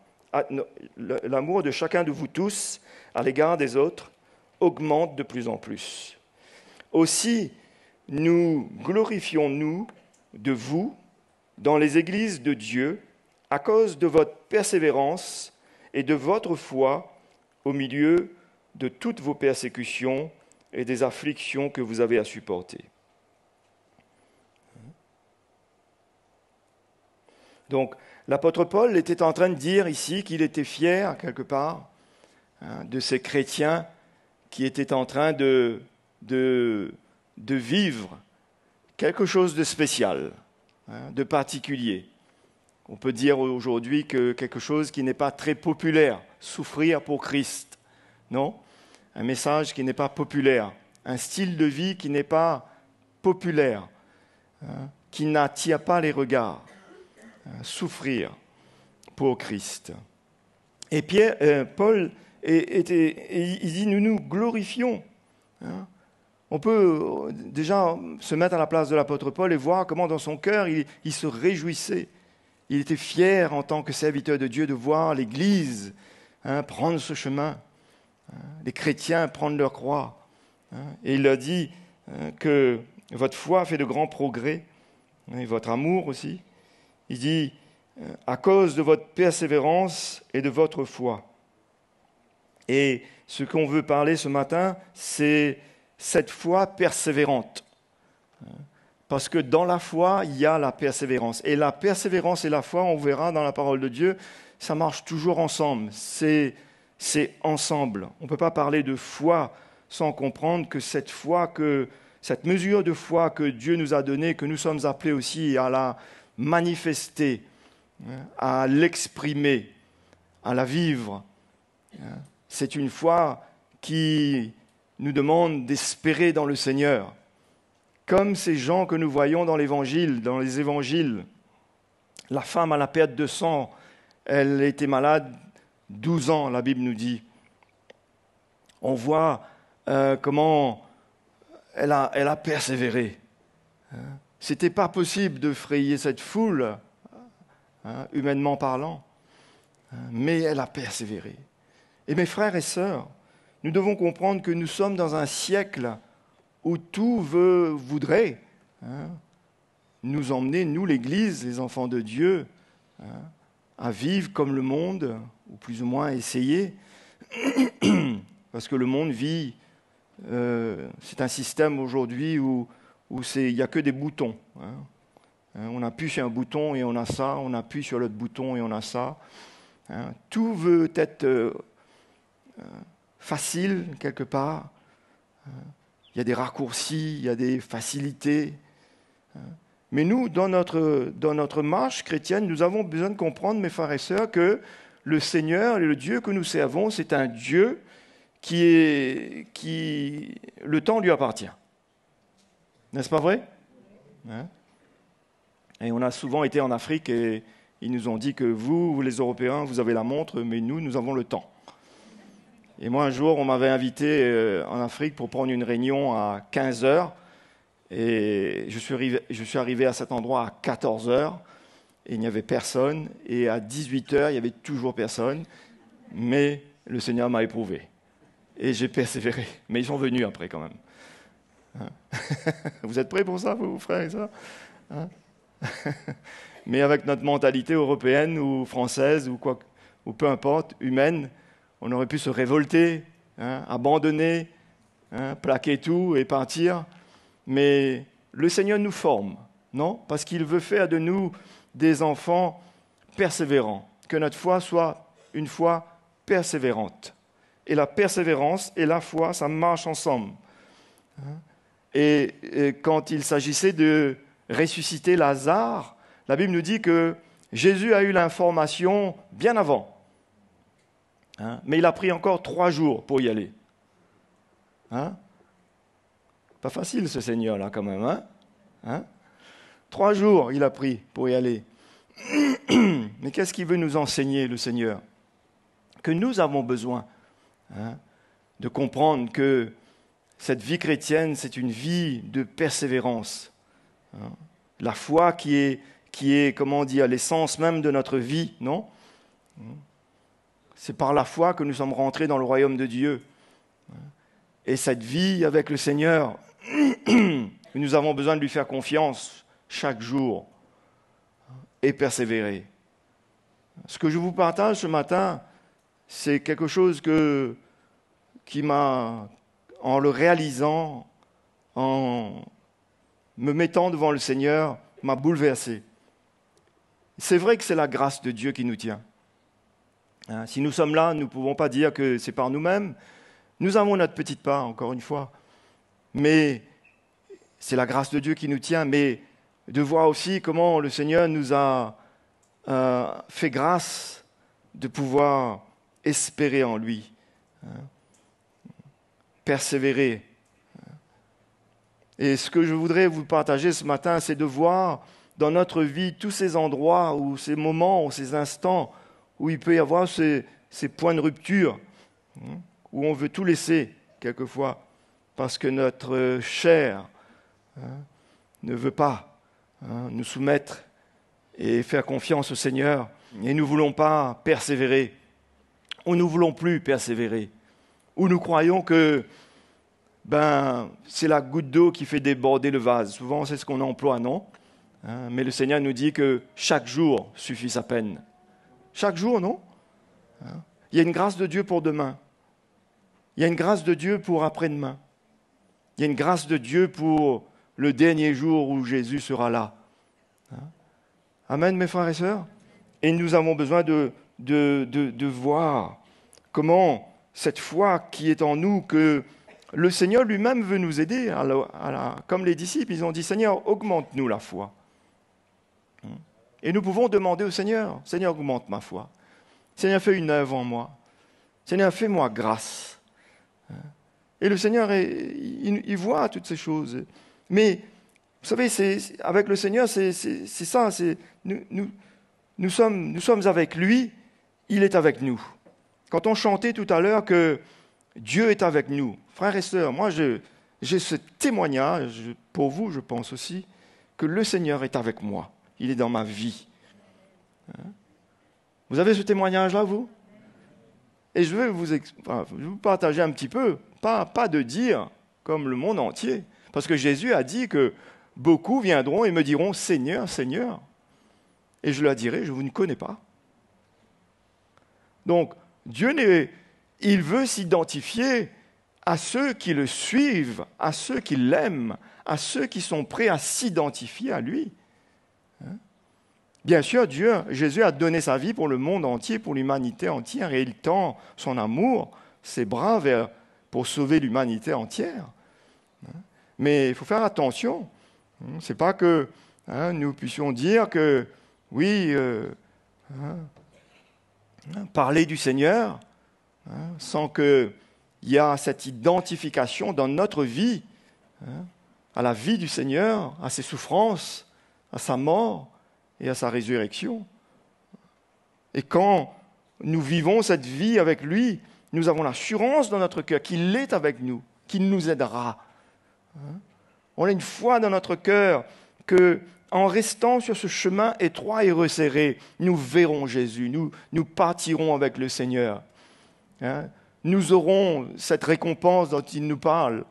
l'amour de chacun de vous tous à l'égard des autres augmente de plus en plus. Aussi, nous glorifions-nous de vous dans les églises de Dieu à cause de votre persévérance et de votre foi au milieu de toutes vos persécutions et des afflictions que vous avez à supporter. Donc, l'apôtre Paul était en train de dire ici qu'il était fier, quelque part, de ces chrétiens qui étaient en train de vivre quelque chose de spécial, de particulier. On peut dire aujourd'hui que quelque chose qui n'est pas très populaire, souffrir pour Christ, non ? Un message qui n'est pas populaire, un style de vie qui n'est pas populaire, qui n'attire pas les regards. Souffrir pour Christ. Et Paul, il dit, nous nous glorifions. On peut déjà se mettre à la place de l'apôtre Paul et voir comment dans son cœur, il se réjouissait. Il était fier en tant que serviteur de Dieu de voir l'Église prendre ce chemin, les chrétiens prendre leur croix. Et il a dit que votre foi fait de grands progrès, et votre amour aussi. Il dit, à cause de votre persévérance et de votre foi. Et ce qu'on veut parler ce matin, c'est cette foi persévérante. Parce que dans la foi, il y a la persévérance. Et la persévérance et la foi, on verra dans la parole de Dieu, ça marche toujours ensemble. C'est ensemble. On ne peut pas parler de foi sans comprendre que cette foi, cette mesure de foi que Dieu nous a donnée, que nous sommes appelés aussi à la manifester, à l'exprimer, à la vivre. C'est une foi qui nous demande d'espérer dans le Seigneur. Comme ces gens que nous voyons dans l'Évangile, dans les évangiles. La femme à la perte de sang, elle était malade 12 ans, la Bible nous dit. On voit comment elle a persévéré. Ce n'était pas possible de frayer cette foule, humainement parlant, mais elle a persévéré. Et mes frères et sœurs, nous devons comprendre que nous sommes dans un siècle où tout voudrait nous emmener, nous l'Église, les enfants de Dieu, à vivre comme le monde, ou plus ou moins essayer, parce que le monde vit, c'est un système aujourd'hui où il n'y a que des boutons. On appuie sur un bouton et on a ça, on appuie sur l'autre bouton et on a ça. Tout veut être facile quelque part. Il y a des raccourcis, il y a des facilités. Mais nous, dans notre marche chrétienne, nous avons besoin de comprendre, mes frères et sœurs, que le Seigneur et le Dieu que nous servons, c'est un Dieu qui le temps lui appartient. N'est-ce pas vrai ? Et on a souvent été en Afrique et ils nous ont dit que vous, les Européens, vous avez la montre, mais nous avons le temps. Et moi, un jour, on m'avait invité en Afrique pour prendre une réunion à 15 heures. Et je suis arrivé à cet endroit à 14 heures. Et il n'y avait personne. Et à 18 heures, il n'y avait toujours personne. Mais le Seigneur m'a éprouvé. Et j'ai persévéré. Mais ils sont venus après quand même. Vous êtes prêts pour ça, vous, frères et sœurs ? Mais avec notre mentalité européenne ou française ou peu importe, humaine, on aurait pu se révolter, abandonner, plaquer tout et partir. Mais le Seigneur nous forme, non ? Parce qu'il veut faire de nous des enfants persévérants. Que notre foi soit une foi persévérante. Et la persévérance et la foi, ça marche ensemble. Et quand il s'agissait de ressusciter Lazare, la Bible nous dit que Jésus a eu l'information bien avant. Mais il a pris encore 3 jours pour y aller. Pas facile ce Seigneur-là quand même. 3 jours il a pris pour y aller. Mais qu'est-ce qu'il veut nous enseigner, le Seigneur ? Que nous avons besoin de comprendre que cette vie chrétienne, c'est une vie de persévérance. La foi qui est, comment dire, l'essence même de notre vie, non ? C'est par la foi que nous sommes rentrés dans le royaume de Dieu. Et cette vie avec le Seigneur, nous avons besoin de lui faire confiance chaque jour et persévérer. Ce que je vous partage ce matin, c'est quelque chose qui m'a, en le réalisant, en me mettant devant le Seigneur, m'a bouleversé. C'est vrai que c'est la grâce de Dieu qui nous tient. Si nous sommes là, nous ne pouvons pas dire que c'est par nous-mêmes. Nous avons notre petite part, encore une fois. Mais c'est la grâce de Dieu qui nous tient. Mais de voir aussi comment le Seigneur nous a fait grâce de pouvoir espérer en lui, persévérer. Et ce que je voudrais vous partager ce matin, c'est de voir dans notre vie tous ces endroits, ou ces moments, ou ces instants où il peut y avoir ces points de rupture, où on veut tout laisser quelquefois, parce que notre chair ne veut pas nous soumettre et faire confiance au Seigneur, et nous ne voulons pas persévérer, ou nous ne voulons plus persévérer, ou nous croyons que c'est la goutte d'eau qui fait déborder le vase. Souvent, c'est ce qu'on emploie, non ? Mais le Seigneur nous dit que chaque jour suffit sa peine. Chaque jour, non ? Il y a une grâce de Dieu pour demain. Il y a une grâce de Dieu pour après-demain. Il y a une grâce de Dieu pour le dernier jour où Jésus sera là. Amen, mes frères et sœurs. Et nous avons besoin de voir comment cette foi qui est en nous, que le Seigneur lui-même veut nous aider. Comme les disciples, ils ont dit, Seigneur, augmente-nous la foi. Et nous pouvons demander au Seigneur, Seigneur, augmente ma foi. Seigneur, fais une œuvre en moi. Seigneur, fais-moi grâce. Et le Seigneur, il voit toutes ces choses. Mais, vous savez, avec le Seigneur, c'est ça. Nous sommes avec lui, il est avec nous. Quand on chantait tout à l'heure que Dieu est avec nous, frères et sœurs, moi j'ai ce témoignage, pour vous je pense aussi, que le Seigneur est avec moi. Il est dans ma vie. Vous avez ce témoignage-là, vous ? Et je vais vous partager un petit peu, pas de dire comme le monde entier, parce que Jésus a dit que beaucoup viendront et me diront « Seigneur, Seigneur ». Et je leur dirai « Je vous ne connais pas ». Donc, Dieu il veut s'identifier à ceux qui le suivent, à ceux qui l'aiment, à ceux qui sont prêts à s'identifier à lui. Bien sûr, Jésus a donné sa vie pour le monde entier, pour l'humanité entière, et il tend son amour, ses bras pour sauver l'humanité entière. Mais il faut faire attention. Ce n'est pas que nous puissions dire que, oui, parler du Seigneur, sans qu'il y ait cette identification dans notre vie, à la vie du Seigneur, à ses souffrances, à sa mort et à sa résurrection. Et quand nous vivons cette vie avec lui, nous avons l'assurance dans notre cœur qu'il est avec nous, qu'il nous aidera. On a une foi dans notre cœur que, en restant sur ce chemin étroit et resserré, nous verrons Jésus, nous partirons avec le Seigneur. Nous aurons cette récompense dont il nous parle.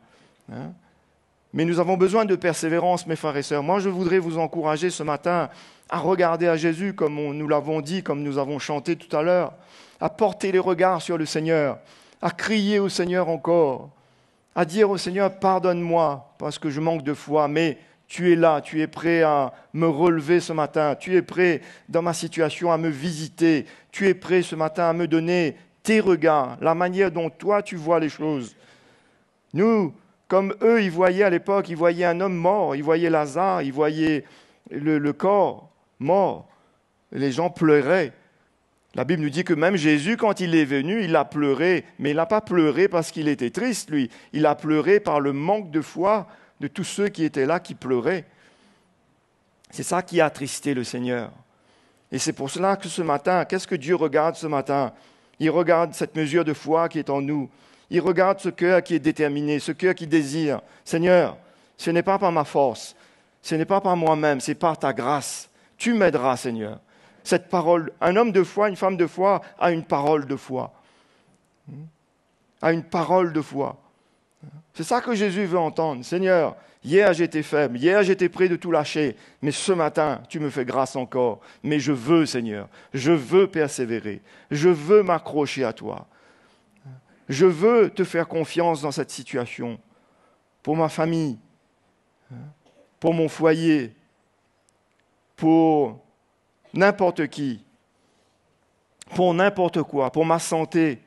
Mais nous avons besoin de persévérance, mes frères et sœurs. Moi, je voudrais vous encourager ce matin à regarder à Jésus, comme nous l'avons dit, comme nous avons chanté tout à l'heure, à porter les regards sur le Seigneur, à crier au Seigneur encore, à dire au Seigneur, pardonne-moi, parce que je manque de foi, mais tu es là, tu es prêt à me relever ce matin, tu es prêt dans ma situation à me visiter, tu es prêt ce matin à me donner tes regards, la manière dont toi tu vois les choses. Nous, comme eux, ils voyaient à l'époque, ils voyaient un homme mort, ils voyaient Lazare, ils voyaient le corps mort. Les gens pleuraient. La Bible nous dit que même Jésus, quand il est venu, il a pleuré, mais il n'a pas pleuré parce qu'il était triste, lui. Il a pleuré par le manque de foi de tous ceux qui étaient là, qui pleuraient. C'est ça qui a attristé le Seigneur. Et c'est pour cela que ce matin, qu'est-ce que Dieu regarde ce matin ? Il regarde cette mesure de foi qui est en nous. Il regarde ce cœur qui est déterminé, ce cœur qui désire. Seigneur, ce n'est pas par ma force, ce n'est pas par moi-même, c'est par ta grâce. Tu m'aideras, Seigneur. Cette parole, un homme de foi, une femme de foi a une parole de foi. A une parole de foi. C'est ça que Jésus veut entendre. Seigneur, hier j'étais faible, hier j'étais prêt de tout lâcher, mais ce matin, tu me fais grâce encore. Mais je veux, Seigneur, je veux persévérer, je veux m'accrocher à toi. Je veux te faire confiance dans cette situation, pour ma famille, pour mon foyer, pour n'importe qui, pour n'importe quoi, pour ma santé.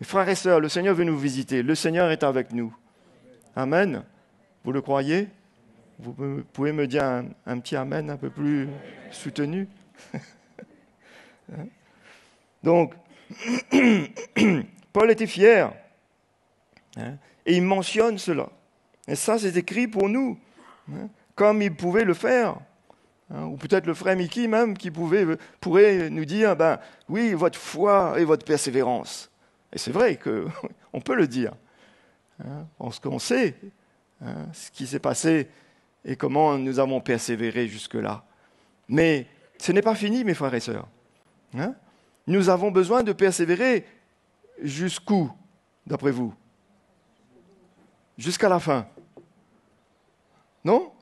Frères et sœurs, le Seigneur veut nous visiter, le Seigneur est avec nous. Amen. Vous le croyez? Vous pouvez me dire un petit amen un peu plus soutenu? Donc, Paul était fier, et il mentionne cela. Et ça, c'est écrit pour nous, comme il pouvait le faire. Ou peut-être le frère Mickey même qui pourrait nous dire, oui, votre foi et votre persévérance. Et c'est vrai qu'on peut le dire, parce qu'on sait ce qui s'est passé et comment nous avons persévéré jusque-là. Mais ce n'est pas fini, mes frères et sœurs. Nous avons besoin de persévérer jusqu'où, d'après vous? Jusqu'à la fin. Non?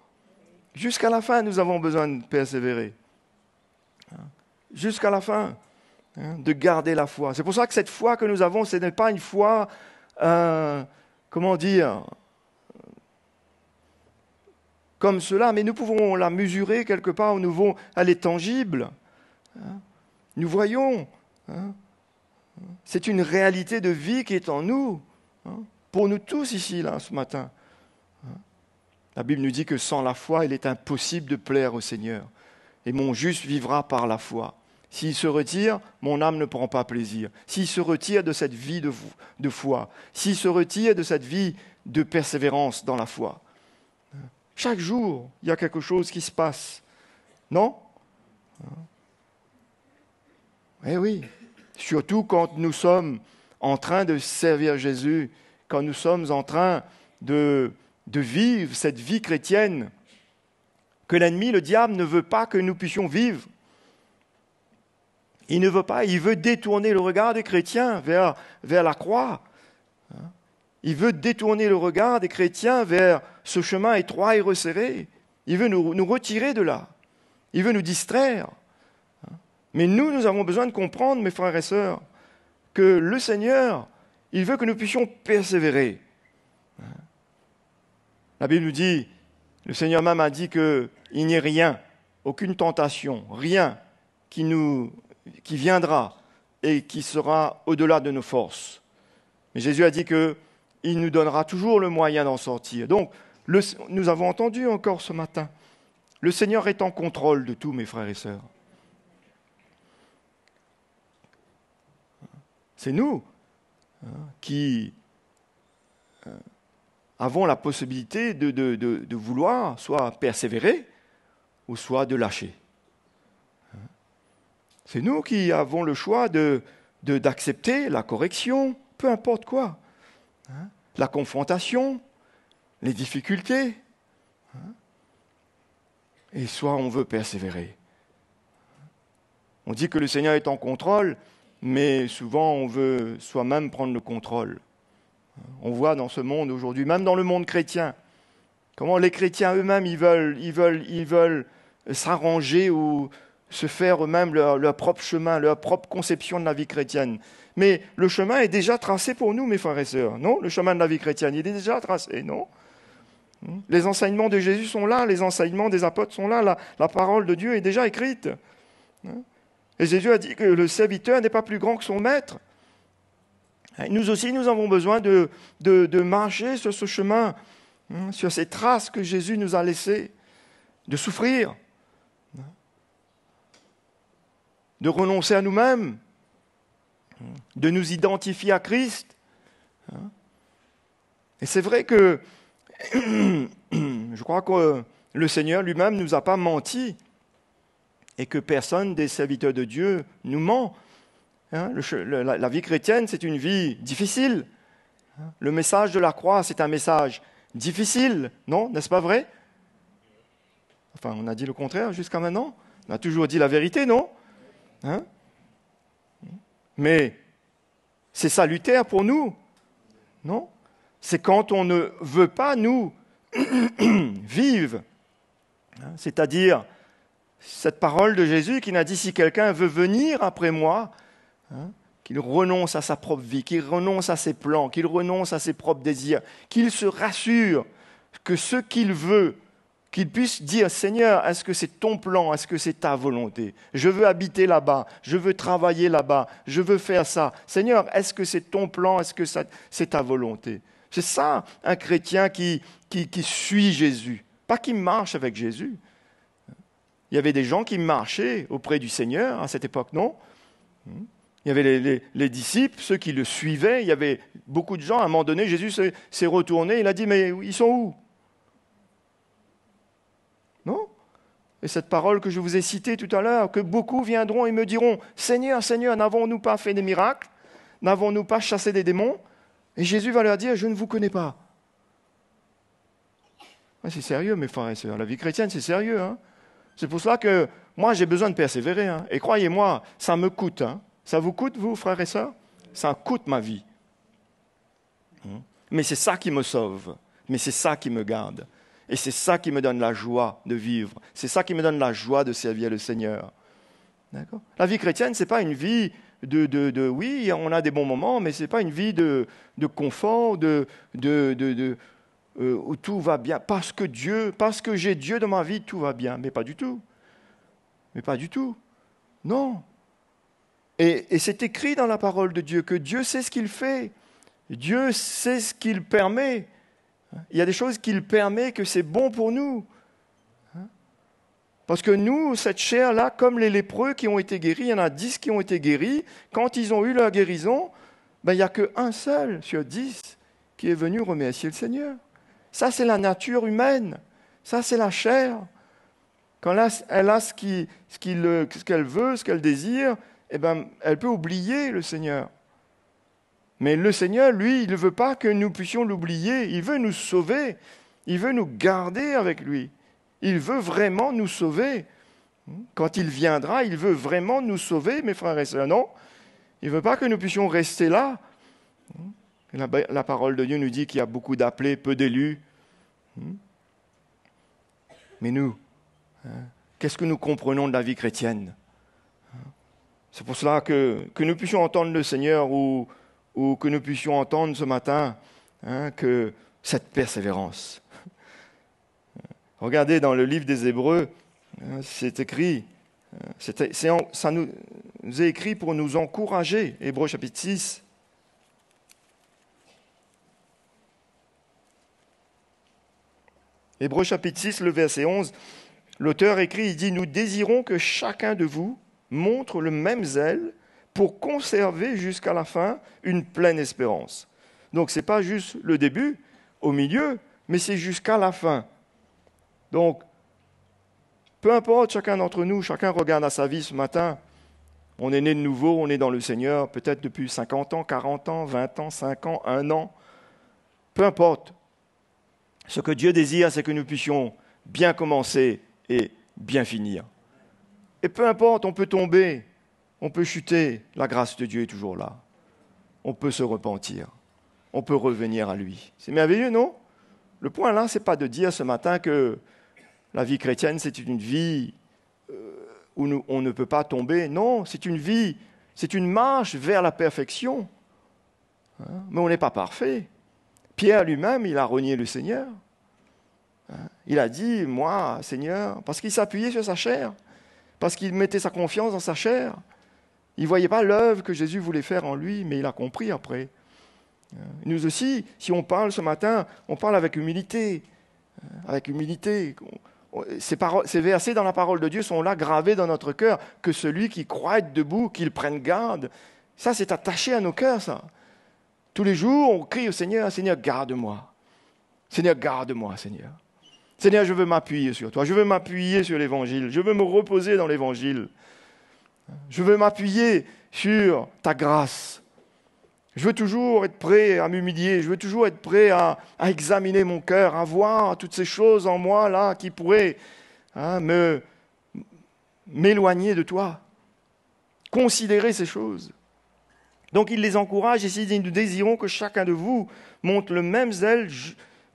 Jusqu'à la fin, nous avons besoin de persévérer. Jusqu'à la fin, de garder la foi. C'est pour ça que cette foi que nous avons, ce n'est pas une foi, comment dire, comme cela, mais nous pouvons la mesurer quelque part au niveau, elle est tangible. Nous voyons, c'est une réalité de vie qui est en nous, pour nous tous ici, là, ce matin. La Bible nous dit que sans la foi, il est impossible de plaire au Seigneur. Et mon juste vivra par la foi. S'il se retire, mon âme ne prend pas plaisir. S'il se retire de cette vie de foi, s'il se retire de cette vie de persévérance dans la foi, chaque jour, il y a quelque chose qui se passe. Non? Eh oui, surtout quand nous sommes en train de servir Jésus, quand nous sommes en train de vivre cette vie chrétienne que l'ennemi, le diable, ne veut pas que nous puissions vivre. Il ne veut pas, il veut détourner le regard des chrétiens vers la croix. Il veut détourner le regard des chrétiens vers ce chemin étroit et resserré. Il veut nous retirer de là. Il veut nous distraire. Mais nous avons besoin de comprendre, mes frères et sœurs, que le Seigneur, il veut que nous puissions persévérer. La Bible nous dit, le Seigneur même a dit qu'il n'y ait rien, aucune tentation, rien qui viendra et qui sera au-delà de nos forces. Mais Jésus a dit qu'il nous donnera toujours le moyen d'en sortir. Donc, nous avons entendu encore ce matin, le Seigneur est en contrôle de tout, mes frères et sœurs. C'est nous qui avons la possibilité de vouloir soit persévérer ou soit de lâcher. C'est nous qui avons le choix d'accepter la correction, peu importe quoi, la confrontation, les difficultés, et soit on veut persévérer. On dit que le Seigneur est en contrôle, mais souvent on veut soi-même prendre le contrôle. On voit dans ce monde aujourd'hui, même dans le monde chrétien, comment les chrétiens eux-mêmes, ils veulent s'arranger ou se faire eux-mêmes leur propre chemin, leur propre conception de la vie chrétienne. Mais le chemin est déjà tracé pour nous, mes frères et sœurs, non? Le chemin de la vie chrétienne, il est déjà tracé, non? Les enseignements de Jésus sont là, les enseignements des apôtres sont là, la parole de Dieu est déjà écrite. Et Jésus a dit que le serviteur n'est pas plus grand que son maître. Nous aussi, nous avons besoin de marcher sur ce chemin, sur ces traces que Jésus nous a laissées, de souffrir, de renoncer à nous-mêmes, de nous identifier à Christ. Et c'est vrai que je crois que le Seigneur lui-même ne nous a pas menti et que personne des serviteurs de Dieu nous ment. La vie chrétienne, c'est une vie difficile. Le message de la croix, c'est un message difficile, non? N'est-ce pas vrai? Enfin, on a dit le contraire jusqu'à maintenant. On a toujours dit la vérité, non? Mais c'est salutaire pour nous, non? C'est quand on ne veut pas, nous, vivre. C'est-à-dire, cette parole de Jésus qui n'a dit, si quelqu'un veut venir après moi, qu'il renonce à sa propre vie, qu'il renonce à ses plans, qu'il renonce à ses propres désirs, qu'il se rassure que ce qu'il veut, qu'il puisse dire, Seigneur, est-ce que c'est ton plan, est-ce que c'est ta volonté? Je veux habiter là-bas, je veux travailler là-bas, je veux faire ça. Seigneur, est-ce que c'est ton plan, est-ce que c'est ta volonté? C'est ça, un chrétien qui suit Jésus, pas qui marche avec Jésus. Il y avait des gens qui marchaient auprès du Seigneur à cette époque, non? Il y avait les disciples, ceux qui le suivaient. Il y avait beaucoup de gens. À un moment donné, Jésus s'est retourné. Il a dit, mais ils sont où? Non? Et cette parole que je vous ai citée tout à l'heure, que beaucoup viendront et me diront, Seigneur, Seigneur, n'avons-nous pas fait des miracles? N'avons-nous pas chassé des démons? Et Jésus va leur dire, je ne vous connais pas. C'est sérieux, mes frères et sœurs. La vie chrétienne, c'est sérieux. C'est pour cela que moi, j'ai besoin de persévérer. Et croyez-moi, ça me coûte. Ça vous coûte, vous, frères et sœurs? Ça coûte ma vie. Mais c'est ça qui me sauve. Mais c'est ça qui me garde. Et c'est ça qui me donne la joie de vivre. C'est ça qui me donne la joie de servir le Seigneur. D'accord? La vie chrétienne, ce n'est pas une vie oui, on a des bons moments, mais ce n'est pas une vie de confort, où tout va bien. Parce que j'ai Dieu dans ma vie, tout va bien. Mais pas du tout. Mais pas du tout. Non. Et c'est écrit dans la parole de Dieu que Dieu sait ce qu'il fait. Dieu sait ce qu'il permet. Il y a des choses qu'il permet que c'est bon pour nous. Parce que nous, cette chair-là, comme les lépreux qui ont été guéris, il y en a 10 qui ont été guéris, quand ils ont eu leur guérison, il n'y a qu'un seul sur 10 qui est venu remercier le Seigneur. Ça, c'est la nature humaine. Ça, c'est la chair. Quand elle a ce qu'elle veut, ce qu'elle désire, elle peut oublier le Seigneur. Mais le Seigneur, lui, il ne veut pas que nous puissions l'oublier. Il veut nous sauver. Il veut nous garder avec lui. Il veut vraiment nous sauver. Quand il viendra, il veut vraiment nous sauver, mes frères et sœurs. Non, il ne veut pas que nous puissions rester là. La parole de Dieu nous dit qu'il y a beaucoup d'appelés, peu d'élus. Mais nous, qu'est-ce que nous comprenons de la vie chrétienne? C'est pour cela que nous puissions entendre le Seigneur ou que nous puissions entendre ce matin que cette persévérance. Regardez dans le livre des Hébreux, c'est écrit, ça nous est écrit pour nous encourager. Hébreux chapitre 6. Hébreux chapitre 6, le verset 11, l'auteur écrit, il dit « Nous désirons que chacun de vous montre le même zèle pour conserver jusqu'à la fin une pleine espérance. » Donc ce n'est pas juste le début, au milieu, mais c'est jusqu'à la fin. Donc, peu importe chacun d'entre nous, chacun regarde à sa vie ce matin, on est né de nouveau, on est dans le Seigneur, peut-être depuis 50 ans, 40 ans, 20 ans, 5 ans, 1 an, peu importe. Ce que Dieu désire, c'est que nous puissions bien commencer et bien finir. Et peu importe, on peut tomber, on peut chuter, la grâce de Dieu est toujours là. On peut se repentir, on peut revenir à lui. C'est merveilleux, non? Le point là, ce n'est pas de dire ce matin que la vie chrétienne, c'est une vie où on ne peut pas tomber. Non, c'est une vie, c'est une marche vers la perfection. Mais on n'est pas parfait. Pierre lui-même, il a renié le Seigneur. Il a dit, moi, Seigneur, parce qu'il s'appuyait sur sa chair, parce qu'il mettait sa confiance dans sa chair. Il ne voyait pas l'œuvre que Jésus voulait faire en lui, mais il a compris après. Nous aussi, si on parle ce matin, on parle avec humilité. Avec humilité. Ces versets dans la parole de Dieu sont là gravés dans notre cœur, que celui qui croit être debout, qu'il prenne garde. Ça, c'est attaché à nos cœurs, ça. Tous les jours, on crie au Seigneur, Seigneur, garde-moi. Seigneur, garde-moi, Seigneur. Seigneur, je veux m'appuyer sur toi. Je veux m'appuyer sur l'Évangile. Je veux me reposer dans l'Évangile. Je veux m'appuyer sur ta grâce. Je veux toujours être prêt à m'humilier. Je veux toujours être prêt à examiner mon cœur, à voir toutes ces choses en moi là qui pourraient m'éloigner de toi. Considérer ces choses. Donc il les encourage et il dit, nous désirons que chacun de vous montre le même zèle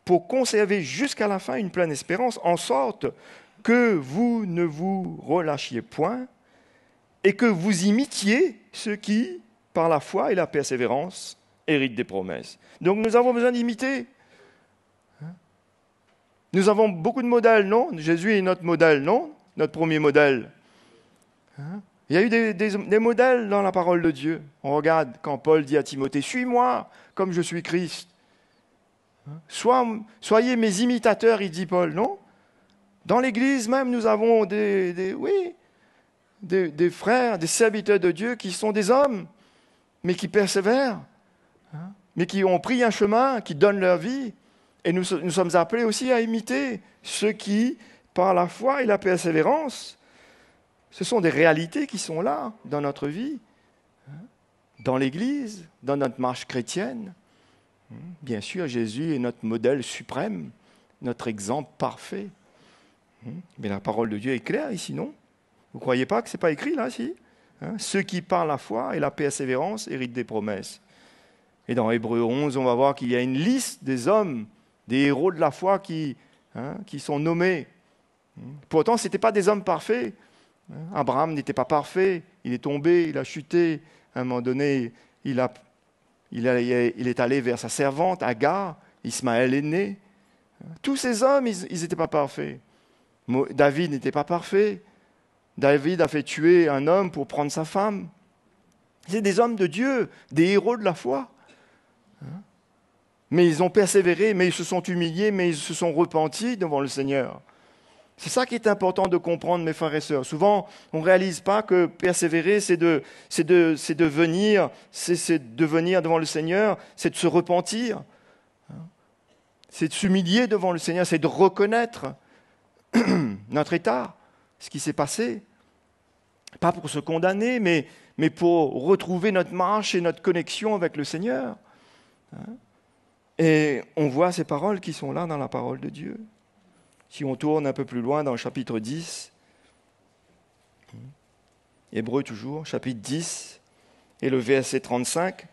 pour conserver jusqu'à la fin une pleine espérance, en sorte que vous ne vous relâchiez point et que vous imitiez ceux qui, par la foi et la persévérance, héritent des promesses. Donc nous avons besoin d'imiter. Nous avons beaucoup de modèles, non? Jésus est notre modèle, non? Notre premier modèle. Il y a eu des modèles dans la parole de Dieu. On regarde quand Paul dit à Timothée, « Suis-moi comme je suis Christ. » Soyez mes imitateurs, il dit Paul, non? Dans l'Église même, nous avons des frères, des serviteurs de Dieu qui sont des hommes, mais qui persévèrent, mais qui ont pris un chemin, qui donnent leur vie. Et nous sommes appelés aussi à imiter ceux qui, par la foi et la persévérance, ce sont des réalités qui sont là dans notre vie, dans l'Église, dans notre marche chrétienne. Bien sûr, Jésus est notre modèle suprême, notre exemple parfait. Mais la parole de Dieu est claire ici, non? Vous ne croyez pas que ce n'est pas écrit là, si? Ceux qui par la foi et la persévérance héritent des promesses. Et dans Hébreux 11, on va voir qu'il y a une liste des hommes, des héros de la foi qui sont nommés. Pourtant, ce n'étaient pas des hommes parfaits. Abraham n'était pas parfait, il est tombé, il a chuté. À un moment donné, il est allé vers sa servante, Agar, Ismaël est né. Tous ces hommes, ils n'étaient pas parfaits. David n'était pas parfait. David a fait tuer un homme pour prendre sa femme. C'est des hommes de Dieu, des héros de la foi. Mais ils ont persévéré, mais ils se sont humiliés, mais ils se sont repentis devant le Seigneur. C'est ça qui est important de comprendre, mes frères et sœurs. Souvent, on ne réalise pas que persévérer, c'est de venir devant le Seigneur, c'est de se repentir, c'est de s'humilier devant le Seigneur, c'est de reconnaître notre état, ce qui s'est passé. Pas pour se condamner, mais pour retrouver notre marche et notre connexion avec le Seigneur. Et on voit ces paroles qui sont là dans la parole de Dieu. Si on tourne un peu plus loin dans le chapitre 10, Hébreux toujours, chapitre 10, et le verset 35,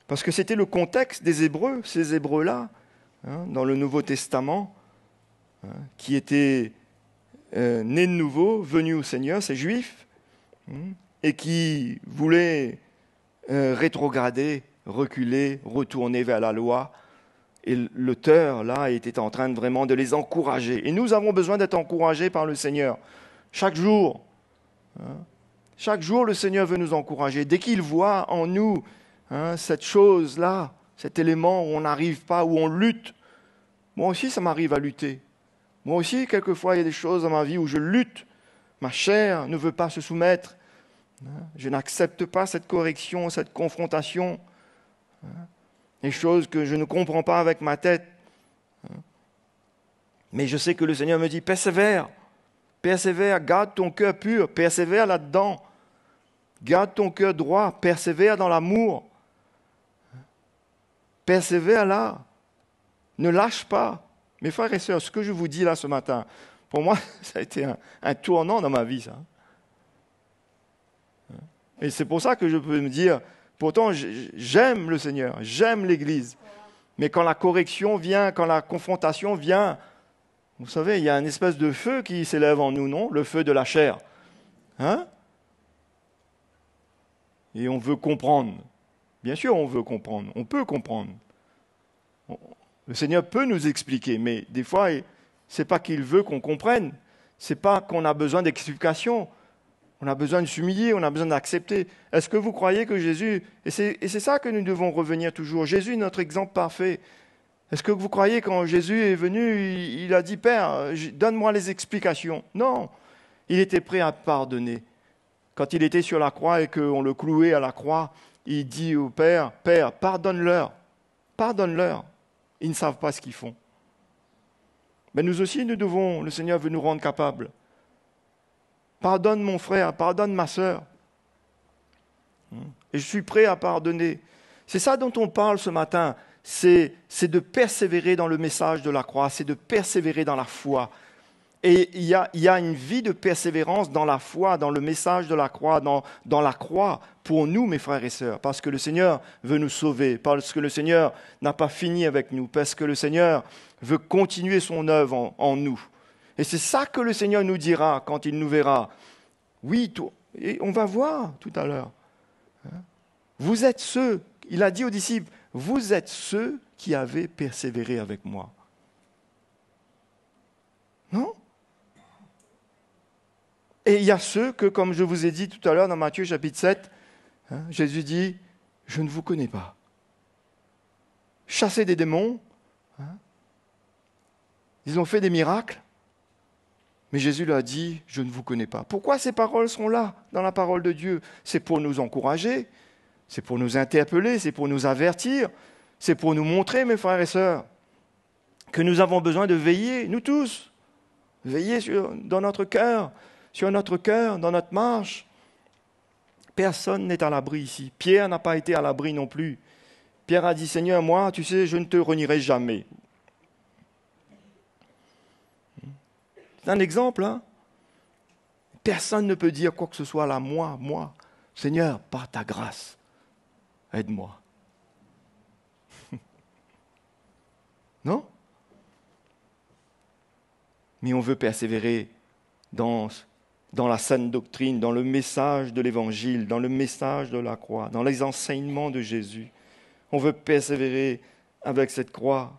parce que c'était le contexte des Hébreux, ces Hébreux-là, dans le Nouveau Testament, qui étaient nés de nouveau, venus au Seigneur, ces Juifs, et qui voulaient rétrograder, reculer, retourner vers la loi. Et l'auteur, là, était en train vraiment de les encourager. Et nous avons besoin d'être encouragés par le Seigneur. Chaque jour, le Seigneur veut nous encourager. Dès qu'il voit en nous cette chose-là, cet élément où on n'arrive pas, où on lutte. Moi aussi, ça m'arrive à lutter. Moi aussi, quelquefois, il y a des choses dans ma vie où je lutte. Ma chair ne veut pas se soumettre. Je n'accepte pas cette correction, cette confrontation. Des choses que je ne comprends pas avec ma tête. Mais je sais que le Seigneur me dit, persévère, garde ton cœur pur, persévère là-dedans. Garde ton cœur droit, persévère dans l'amour. Persévère là. Ne lâche pas. Mes frères et sœurs, ce que je vous dis là ce matin, pour moi, ça a été un tournant dans ma vie, ça. Et c'est pour ça que je peux me dire, pourtant, j'aime le Seigneur, j'aime l'Église. Mais quand la correction vient, quand la confrontation vient, vous savez, il y a une espèce de feu qui s'élève en nous, non? Le feu de la chair. Et on veut comprendre. Bien sûr, on veut comprendre. On peut comprendre. Le Seigneur peut nous expliquer, mais des fois, ce n'est pas qu'il veut qu'on comprenne. Ce n'est pas qu'on a besoin d'explication. On a besoin de s'humilier, on a besoin d'accepter. Est-ce que vous croyez que Jésus... Et c'est ça que nous devons revenir toujours. Jésus est notre exemple parfait. Est-ce que vous croyez quand Jésus est venu, il a dit « Père, donne-moi les explications ». Non, il était prêt à pardonner. Quand il était sur la croix et qu'on le clouait à la croix, il dit au Père, « Père, pardonne-leur, pardonne-leur, ils ne savent pas ce qu'ils font ». Mais nous aussi, le Seigneur veut nous rendre capables. Pardonne mon frère, pardonne ma sœur. Et je suis prêt à pardonner. C'est ça dont on parle ce matin. C'est de persévérer dans le message de la croix, c'est de persévérer dans la foi. Et il y a une vie de persévérance dans la foi, dans le message de la croix, dans la croix, pour nous, mes frères et sœurs, parce que le Seigneur veut nous sauver, parce que le Seigneur n'a pas fini avec nous, parce que le Seigneur veut continuer son œuvre en nous. Et c'est ça que le Seigneur nous dira quand il nous verra. Oui, et on va voir tout à l'heure. Vous êtes ceux, il a dit aux disciples, vous êtes ceux qui avez persévéré avec moi. Non ? Et il y a ceux que, comme je vous ai dit tout à l'heure dans Matthieu chapitre 7, Jésus dit, je ne vous connais pas. Chasser des démons, ils ont fait des miracles, mais Jésus leur a dit, je ne vous connais pas. Pourquoi ces paroles sont là dans la parole de Dieu ? C'est pour nous encourager, c'est pour nous interpeller, c'est pour nous avertir, c'est pour nous montrer, mes frères et sœurs, que nous avons besoin de veiller, nous tous, veiller dans notre cœur, sur notre cœur, dans notre marche. Personne n'est à l'abri ici. Pierre n'a pas été à l'abri non plus. Pierre a dit, Seigneur, moi, tu sais, je ne te renierai jamais. C'est un exemple, hein ? Personne ne peut dire quoi que ce soit là, moi. Seigneur, par ta grâce, aide-moi. Non ? Mais on veut persévérer dans la saine doctrine, dans le message de l'Évangile, dans le message de la croix, dans les enseignements de Jésus. On veut persévérer avec cette croix.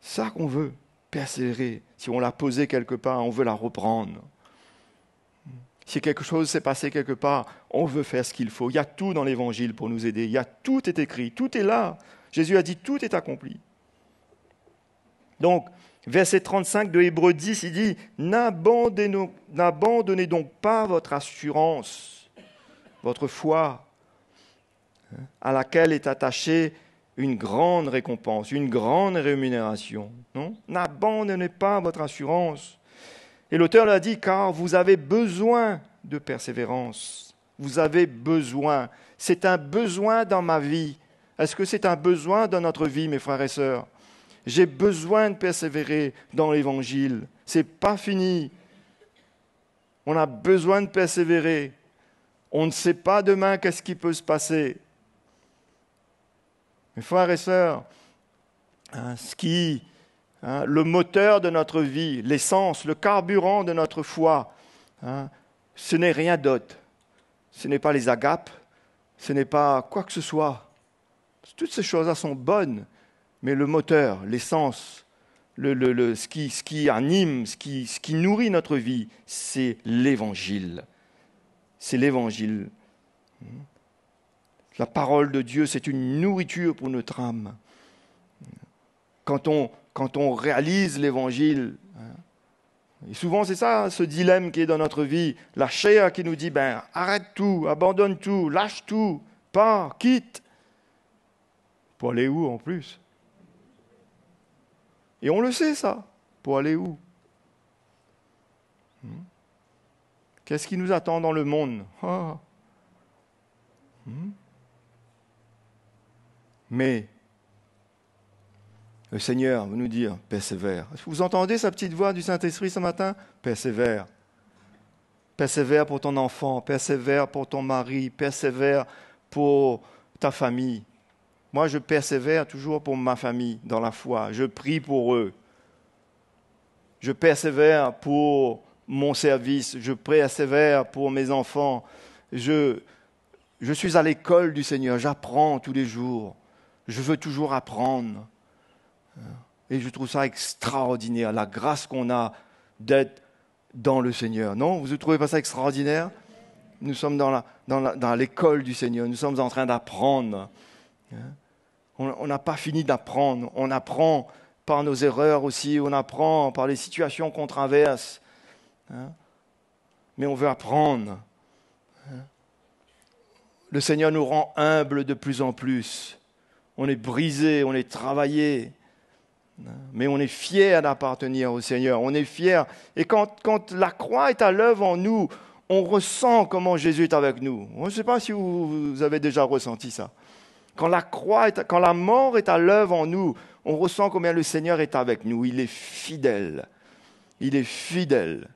C'est ça qu'on veut, persévérer. Si on l'a posée quelque part, on veut la reprendre. Si quelque chose s'est passé quelque part, on veut faire ce qu'il faut. Il y a tout dans l'Évangile pour nous aider. Tout est écrit, tout est là. Jésus a dit, tout est accompli. Donc, verset 35 de Hébreux 10, il dit « N'abandonnez donc pas votre assurance, votre foi, à laquelle est attachée une grande récompense, une grande rémunération. » Non ? N'abandonnez pas votre assurance. Et l'auteur l'a dit « Car vous avez besoin de persévérance. Vous avez besoin. C'est un besoin dans ma vie. Est-ce que c'est un besoin dans notre vie, mes frères et sœurs ? J'ai besoin de persévérer dans l'Évangile. Ce n'est pas fini. On a besoin de persévérer. On ne sait pas demain qu'est-ce qui peut se passer. Mes frères et sœurs, le moteur de notre vie, l'essence, le carburant de notre foi, ce n'est rien d'autre. Ce n'est pas les agapes, ce n'est pas quoi que ce soit. Toutes ces choses-là sont bonnes. Mais le moteur, l'essence, ce qui anime, ce qui nourrit notre vie, c'est l'Évangile. C'est l'Évangile. La parole de Dieu, c'est une nourriture pour notre âme. Quand on réalise l'Évangile, et souvent c'est ça, ce dilemme qui est dans notre vie, la chair qui nous dit, arrête tout, abandonne tout, lâche tout, pars, quitte. Pour aller où en plus ? Et on le sait, ça. Pour aller où ? Qu'est-ce qui nous attend dans le monde ? Mais le Seigneur veut nous dire, persévère. Vous entendez sa petite voix du Saint-Esprit ce matin ? Persévère. Persévère pour ton enfant, persévère pour ton mari, persévère pour ta famille. Moi, je persévère toujours pour ma famille dans la foi. Je prie pour eux. Je persévère pour mon service. Je persévère pour mes enfants. Je suis à l'école du Seigneur. J'apprends tous les jours. Je veux toujours apprendre. Et je trouve ça extraordinaire, la grâce qu'on a d'être dans le Seigneur. Non, vous ne trouvez pas ça extraordinaire ? Nous sommes dans l'école du Seigneur. Nous sommes en train d'apprendre. On n'a pas fini d'apprendre. On apprend par nos erreurs aussi. On apprend par les situations qu'on traverse. Mais on veut apprendre. Le Seigneur nous rend humbles de plus en plus. On est brisé, on est travaillé. Mais on est fiers d'appartenir au Seigneur. On est fiers. Et quand la croix est à l'œuvre en nous, on ressent comment Jésus est avec nous. Je ne sais pas si vous avez déjà ressenti ça. Quand la mort est à l'œuvre en nous, on ressent combien le Seigneur est avec nous. Il est fidèle. Il est fidèle.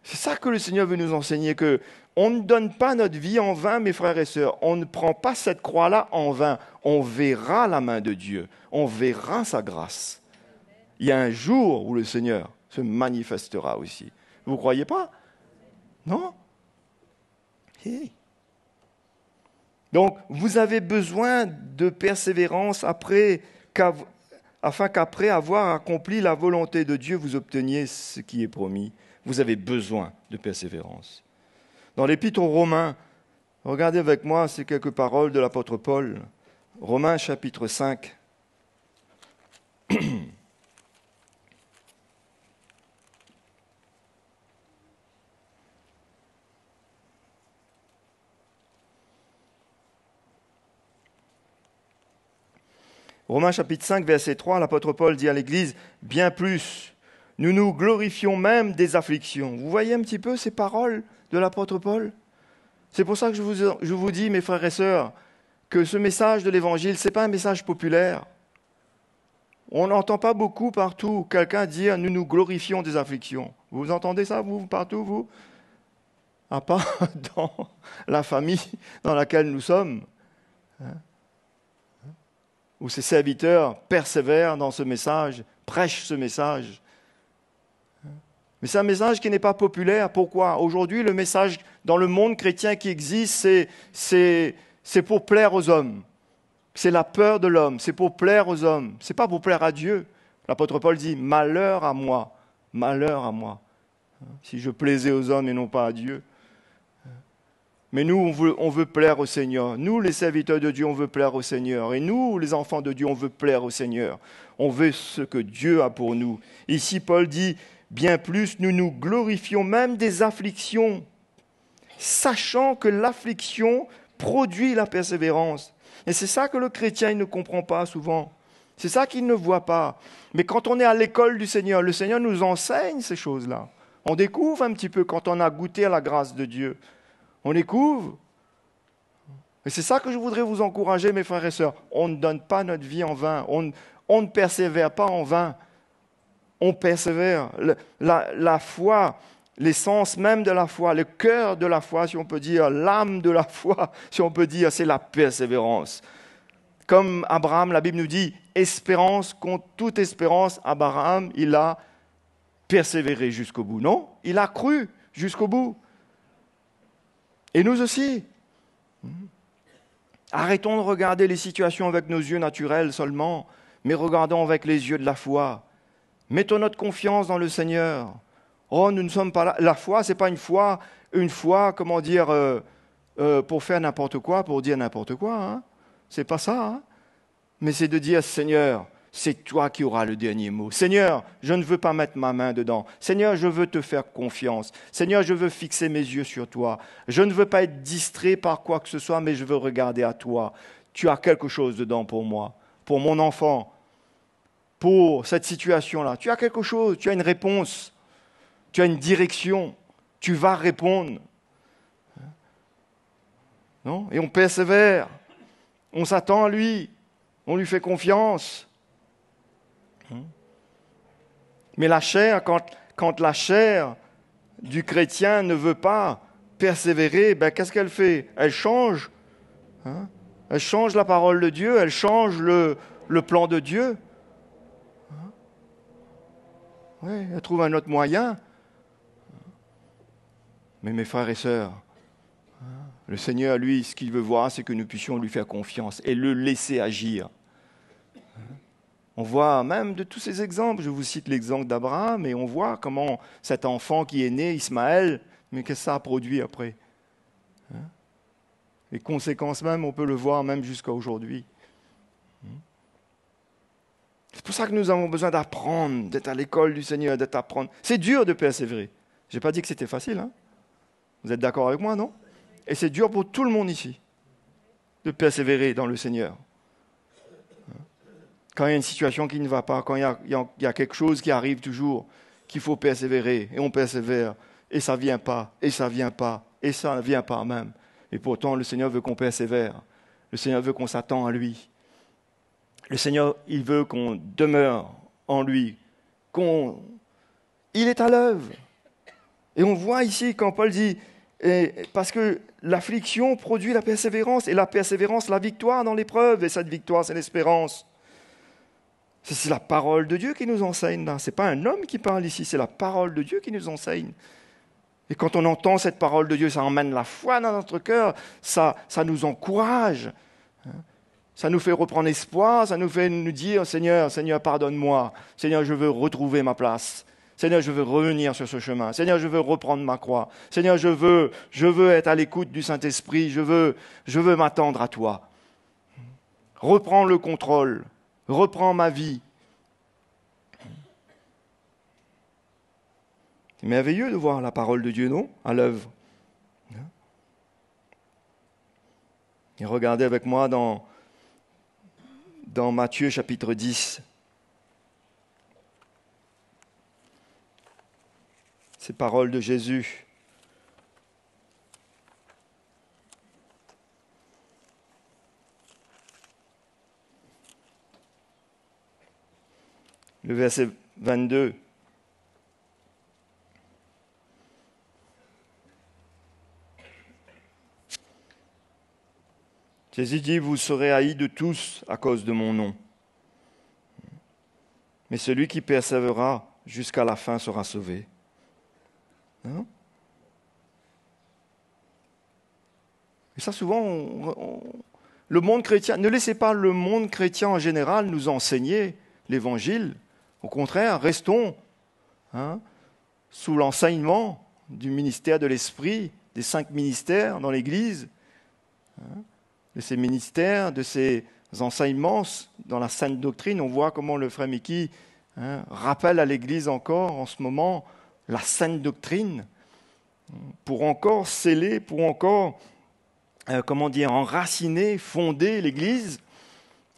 C'est ça que le Seigneur veut nous enseigner, qu'on ne donne pas notre vie en vain, mes frères et sœurs. On ne prend pas cette croix-là en vain. On verra la main de Dieu. On verra sa grâce. Il y a un jour où le Seigneur se manifestera aussi. Vous ne croyez pas? Non? Donc, vous avez besoin de persévérance afin qu'après avoir accompli la volonté de Dieu, vous obteniez ce qui est promis. Vous avez besoin de persévérance. Dans l'Épître aux Romains, regardez avec moi ces quelques paroles de l'apôtre Paul. Romains chapitre 5. Romains chapitre 5, verset 3, l'apôtre Paul dit à l'Église, « Bien plus, nous nous glorifions même des afflictions. » Vous voyez un petit peu ces paroles de l'apôtre Paul? C'est pour ça que je vous dis, mes frères et sœurs, que ce message de l'Évangile, ce n'est pas un message populaire. On n'entend pas beaucoup partout quelqu'un dire « Nous nous glorifions des afflictions ». Vous entendez ça, vous, partout, vous? À part dans la famille dans laquelle nous sommes. Où ses serviteurs persévèrent dans ce message, prêchent ce message. Mais c'est un message qui n'est pas populaire. Pourquoi? Aujourd'hui, le message dans le monde chrétien qui existe, c'est pour plaire aux hommes. C'est la peur de l'homme, c'est pour plaire aux hommes. Ce n'est pas pour plaire à Dieu. L'apôtre Paul dit, malheur à moi, si je plaisais aux hommes et non pas à Dieu. Mais nous, on veut plaire au Seigneur. Nous, les serviteurs de Dieu, on veut plaire au Seigneur. Et nous, les enfants de Dieu, on veut plaire au Seigneur. On veut ce que Dieu a pour nous. Ici, Paul dit, bien plus, nous nous glorifions même des afflictions, sachant que l'affliction produit la persévérance. Et c'est ça que le chrétien il ne comprend pas souvent. C'est ça qu'il ne voit pas. Mais quand on est à l'école du Seigneur, le Seigneur nous enseigne ces choses-là. On découvre un petit peu quand on a goûté à la grâce de Dieu. On découvre. Et c'est ça que je voudrais vous encourager, mes frères et sœurs. On ne donne pas notre vie en vain. On ne persévère pas en vain. On persévère. La foi, l'essence même de la foi, le cœur de la foi, si on peut dire, l'âme de la foi, si on peut dire, c'est la persévérance. Comme Abraham, la Bible nous dit, espérance contre toute espérance, Abraham, il a persévéré jusqu'au bout. Non, il a cru jusqu'au bout. Et nous aussi. Arrêtons de regarder les situations avec nos yeux naturels seulement, mais regardons avec les yeux de la foi. Mettons notre confiance dans le Seigneur. Oh, nous ne sommes pas là. La foi, ce n'est pas une foi, comment dire, pour faire n'importe quoi, pour dire n'importe quoi. Hein. Ce n'est pas ça. Hein. Mais c'est de dire, Seigneur, c'est toi qui auras le dernier mot. Seigneur, je ne veux pas mettre ma main dedans. Seigneur, je veux te faire confiance. Seigneur, je veux fixer mes yeux sur toi. Je ne veux pas être distrait par quoi que ce soit, mais je veux regarder à toi. Tu as quelque chose dedans pour moi, pour mon enfant, pour cette situation-là. Tu as quelque chose, tu as une réponse, tu as une direction, tu vas répondre. Non? Et on persévère, on s'attend à lui, on lui fait confiance. Mais la chair, quand la chair du chrétien ne veut pas persévérer, qu'est-ce qu'elle fait? Elle change. Hein? Elle change la parole de Dieu, elle change le plan de Dieu. Hein? Oui, elle trouve un autre moyen. Mais mes frères et sœurs, le Seigneur, lui, ce qu'il veut voir, c'est que nous puissions lui faire confiance et le laisser agir. On voit même de tous ces exemples, je vous cite l'exemple d'Abraham, et on voit comment cet enfant qui est né, Ismaël, mais qu'est-ce que ça a produit après? Les conséquences même, on peut le voir même jusqu'à aujourd'hui. C'est pour ça que nous avons besoin d'apprendre, d'être à l'école du Seigneur, d'apprendre. C'est dur de persévérer. Je n'ai pas dit que c'était facile. Hein? Vous êtes d'accord avec moi, non? Et c'est dur pour tout le monde ici, de persévérer dans le Seigneur. Quand il y a une situation qui ne va pas, quand il y a quelque chose qui arrive toujours, qu'il faut persévérer, et on persévère, et ça ne vient pas, et ça ne vient pas, et ça ne vient pas même. Et pourtant, le Seigneur veut qu'on persévère. Le Seigneur veut qu'on s'attende à lui. Le Seigneur, il veut qu'on demeure en lui, il est à l'œuvre. Et on voit ici quand Paul dit, parce que l'affliction produit la persévérance, et la persévérance, la victoire dans l'épreuve, et cette victoire, c'est l'espérance. C'est la parole de Dieu qui nous enseigne. Ce n'est pas un homme qui parle ici, c'est la parole de Dieu qui nous enseigne. Et quand on entend cette parole de Dieu, ça emmène la foi dans notre cœur, ça nous encourage. Ça nous fait reprendre espoir, ça nous fait nous dire, Seigneur, pardonne-moi. Seigneur, je veux retrouver ma place. Seigneur, je veux revenir sur ce chemin. Seigneur, je veux reprendre ma croix. Seigneur, je veux être à l'écoute du Saint-Esprit. Je veux m'attendre à toi. Reprends le contrôle. Reprends ma vie. C'est merveilleux de voir la parole de Dieu, non, à l'œuvre. Et regardez avec moi dans Matthieu chapitre 10. Ces paroles de Jésus. Le verset 22. Jésus dit, vous serez haïs de tous à cause de mon nom. Mais celui qui persévérera jusqu'à la fin sera sauvé. Hein? Et ça, souvent, le monde chrétien, ne laissez pas le monde chrétien en général nous enseigner l'évangile. Au contraire, restons sous l'enseignement du ministère de l'Esprit, des 5 ministères dans l'Église, de ces ministères, de ces enseignements dans la sainte doctrine. On voit comment le frère Mickey rappelle à l'Église encore en ce moment la sainte doctrine pour encore sceller, pour encore enraciner, fonder l'Église.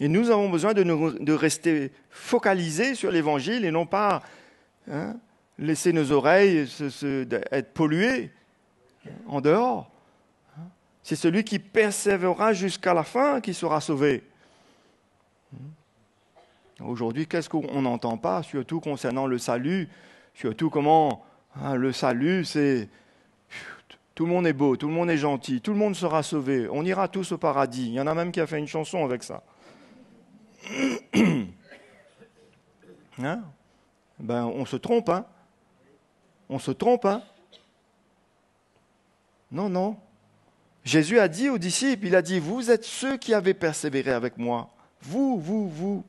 Et nous avons besoin de rester focalisés sur l'Évangile et non pas laisser nos oreilles être polluées en dehors. C'est celui qui persévérera jusqu'à la fin qui sera sauvé. Aujourd'hui, qu'est-ce qu'on n'entend pas, surtout concernant le salut, surtout comment le salut, c'est tout le monde est beau, tout le monde est gentil, tout le monde sera sauvé, on ira tous au paradis. Il y en a même qui a fait une chanson avec ça. On se trompe, On se trompe, Non. Jésus a dit aux disciples, il a dit, vous êtes ceux qui avez persévéré avec moi. Vous.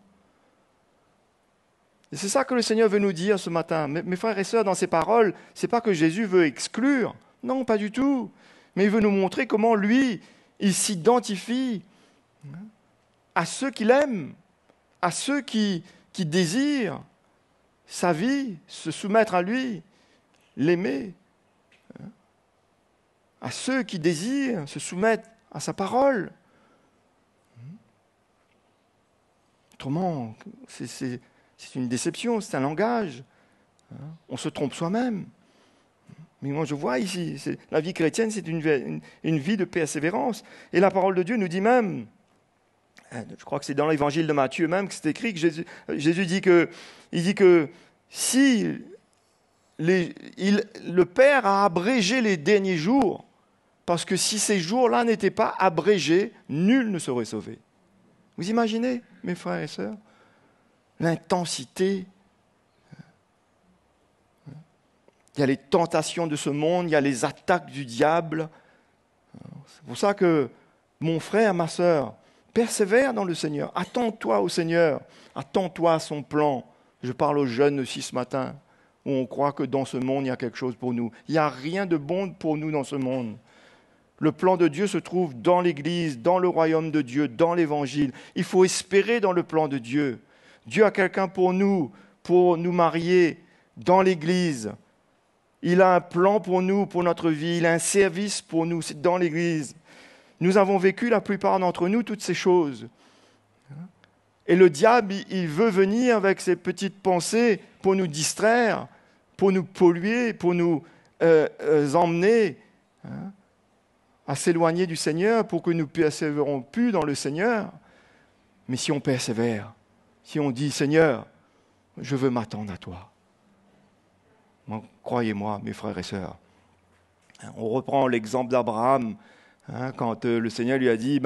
Et c'est ça que le Seigneur veut nous dire ce matin. Mes frères et sœurs, dans ces paroles, ce n'est pas que Jésus veut exclure. Non, pas du tout. Mais il veut nous montrer comment lui, il s'identifie à ceux qu'il aime, à ceux qui désirent sa vie, se soumettre à lui, l'aimer. À ceux qui désirent se soumettre à sa parole. Autrement, c'est une déception, c'est un langage. On se trompe soi-même. Mais moi, je vois ici, la vie chrétienne, c'est une vie de persévérance. Et la parole de Dieu nous dit même, je crois que c'est dans l'évangile de Matthieu même que c'est écrit, que Jésus dit que si le Père a abrégé les derniers jours, parce que si ces jours-là n'étaient pas abrégés, nul ne serait sauvé. Vous imaginez, mes frères et sœurs, l'intensité. Il y a les tentations de ce monde, il y a les attaques du diable. C'est pour ça que, mon frère, ma sœur, persévère dans le Seigneur. Attends-toi au Seigneur. Attends-toi à son plan. Je parle aux jeunes aussi ce matin, où on croit que dans ce monde, il y a quelque chose pour nous. Il n'y a rien de bon pour nous dans ce monde. Le plan de Dieu se trouve dans l'Église, dans le royaume de Dieu, dans l'Évangile. Il faut espérer dans le plan de Dieu. Dieu a quelqu'un pour nous marier dans l'Église. Il a un plan pour nous, pour notre vie. Il a un service pour nous, c'est dans l'Église. Nous avons vécu, la plupart d'entre nous, toutes ces choses. Et le diable, il veut venir avec ses petites pensées pour nous distraire, pour nous polluer, pour nous emmener à s'éloigner du Seigneur, pour que nous ne persévérons plus dans le Seigneur. Mais si on persévère, Si on dit, Seigneur, je veux m'attendre à toi. Croyez-moi, mes frères et sœurs. On reprend l'exemple d'Abraham, quand le Seigneur lui a dit,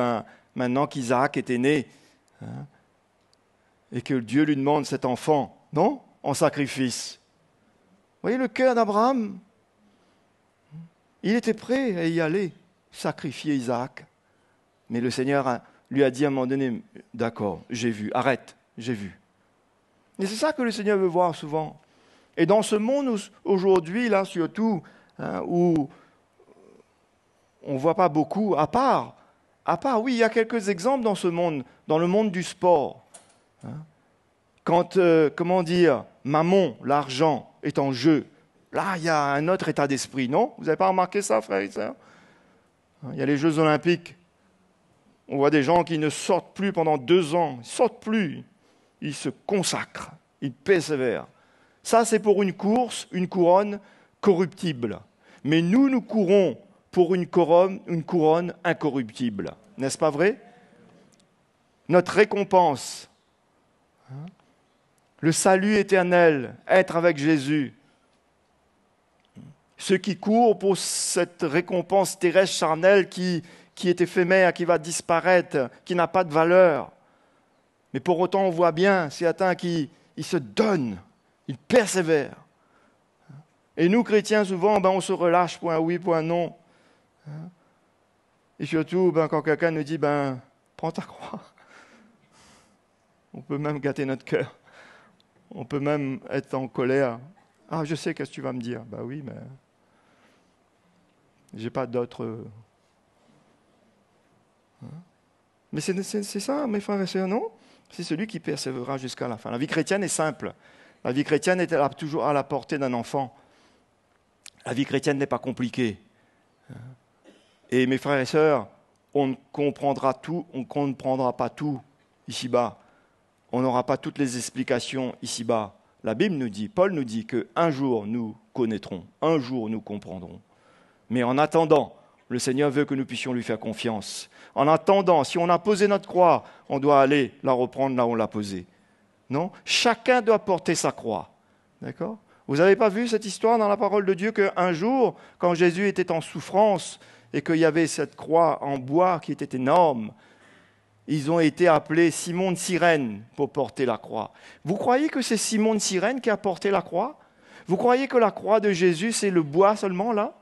maintenant qu'Isaac était né, et que Dieu lui demande cet enfant, non, en sacrifice. Vous voyez le cœur d'Abraham? Il était prêt à y aller, sacrifier Isaac. Mais le Seigneur lui a dit à un moment donné, d'accord, j'ai vu, arrête, j'ai vu. Et c'est ça que le Seigneur veut voir souvent. Et dans ce monde aujourd'hui, là surtout, où on ne voit pas beaucoup, à part, oui, il y a quelques exemples dans ce monde, dans le monde du sport. Quand, mammon, l'argent est en jeu, là, il y a un autre état d'esprit, non? Vous n'avez pas remarqué ça, frères et sœurs? Il y a les Jeux Olympiques. On voit des gens qui ne sortent plus pendant 2 ans, ils ne sortent plus, ils se consacrent, ils persévèrent. Ça, c'est pour une course, une couronne corruptible. Mais nous courons pour une couronne incorruptible. N'est-ce pas vrai? Notre récompense, le salut éternel, être avec Jésus. Ceux qui courent pour cette récompense terrestre charnelle qui est éphémère, qui va disparaître, qui n'a pas de valeur. Mais pour autant, on voit bien certains qui se donnent, ils persévèrent. Et nous, chrétiens, souvent, on se relâche pour un oui, pour un non. Et surtout, quand quelqu'un nous dit, prends ta croix. On peut même gâter notre cœur. On peut même être en colère. Ah, je sais qu'est-ce que tu vas me dire. Oui, mais j'ai pas d'autre. Mais c'est ça, mes frères et sœurs, non? C'est celui qui persévérera jusqu'à la fin. La vie chrétienne est simple. La vie chrétienne est toujours à la portée d'un enfant. La vie chrétienne n'est pas compliquée. Et mes frères et sœurs, on ne comprendra pas tout ici-bas. On n'aura pas toutes les explications ici-bas. La Bible nous dit, Paul nous dit qu'un jour nous connaîtrons, un jour nous comprendrons. Mais en attendant, le Seigneur veut que nous puissions lui faire confiance. En attendant, si on a posé notre croix, on doit aller la reprendre là où on l'a posée. Non? Chacun doit porter sa croix. D'accord? Vous n'avez pas vu cette histoire dans la parole de Dieu qu'un jour, quand Jésus était en souffrance et qu'il y avait cette croix en bois qui était énorme, ils ont été appelés Simon de Cyrène pour porter la croix. Vous croyez que c'est Simon de Cyrène qui a porté la croix? Vous croyez que la croix de Jésus, c'est le bois seulement là?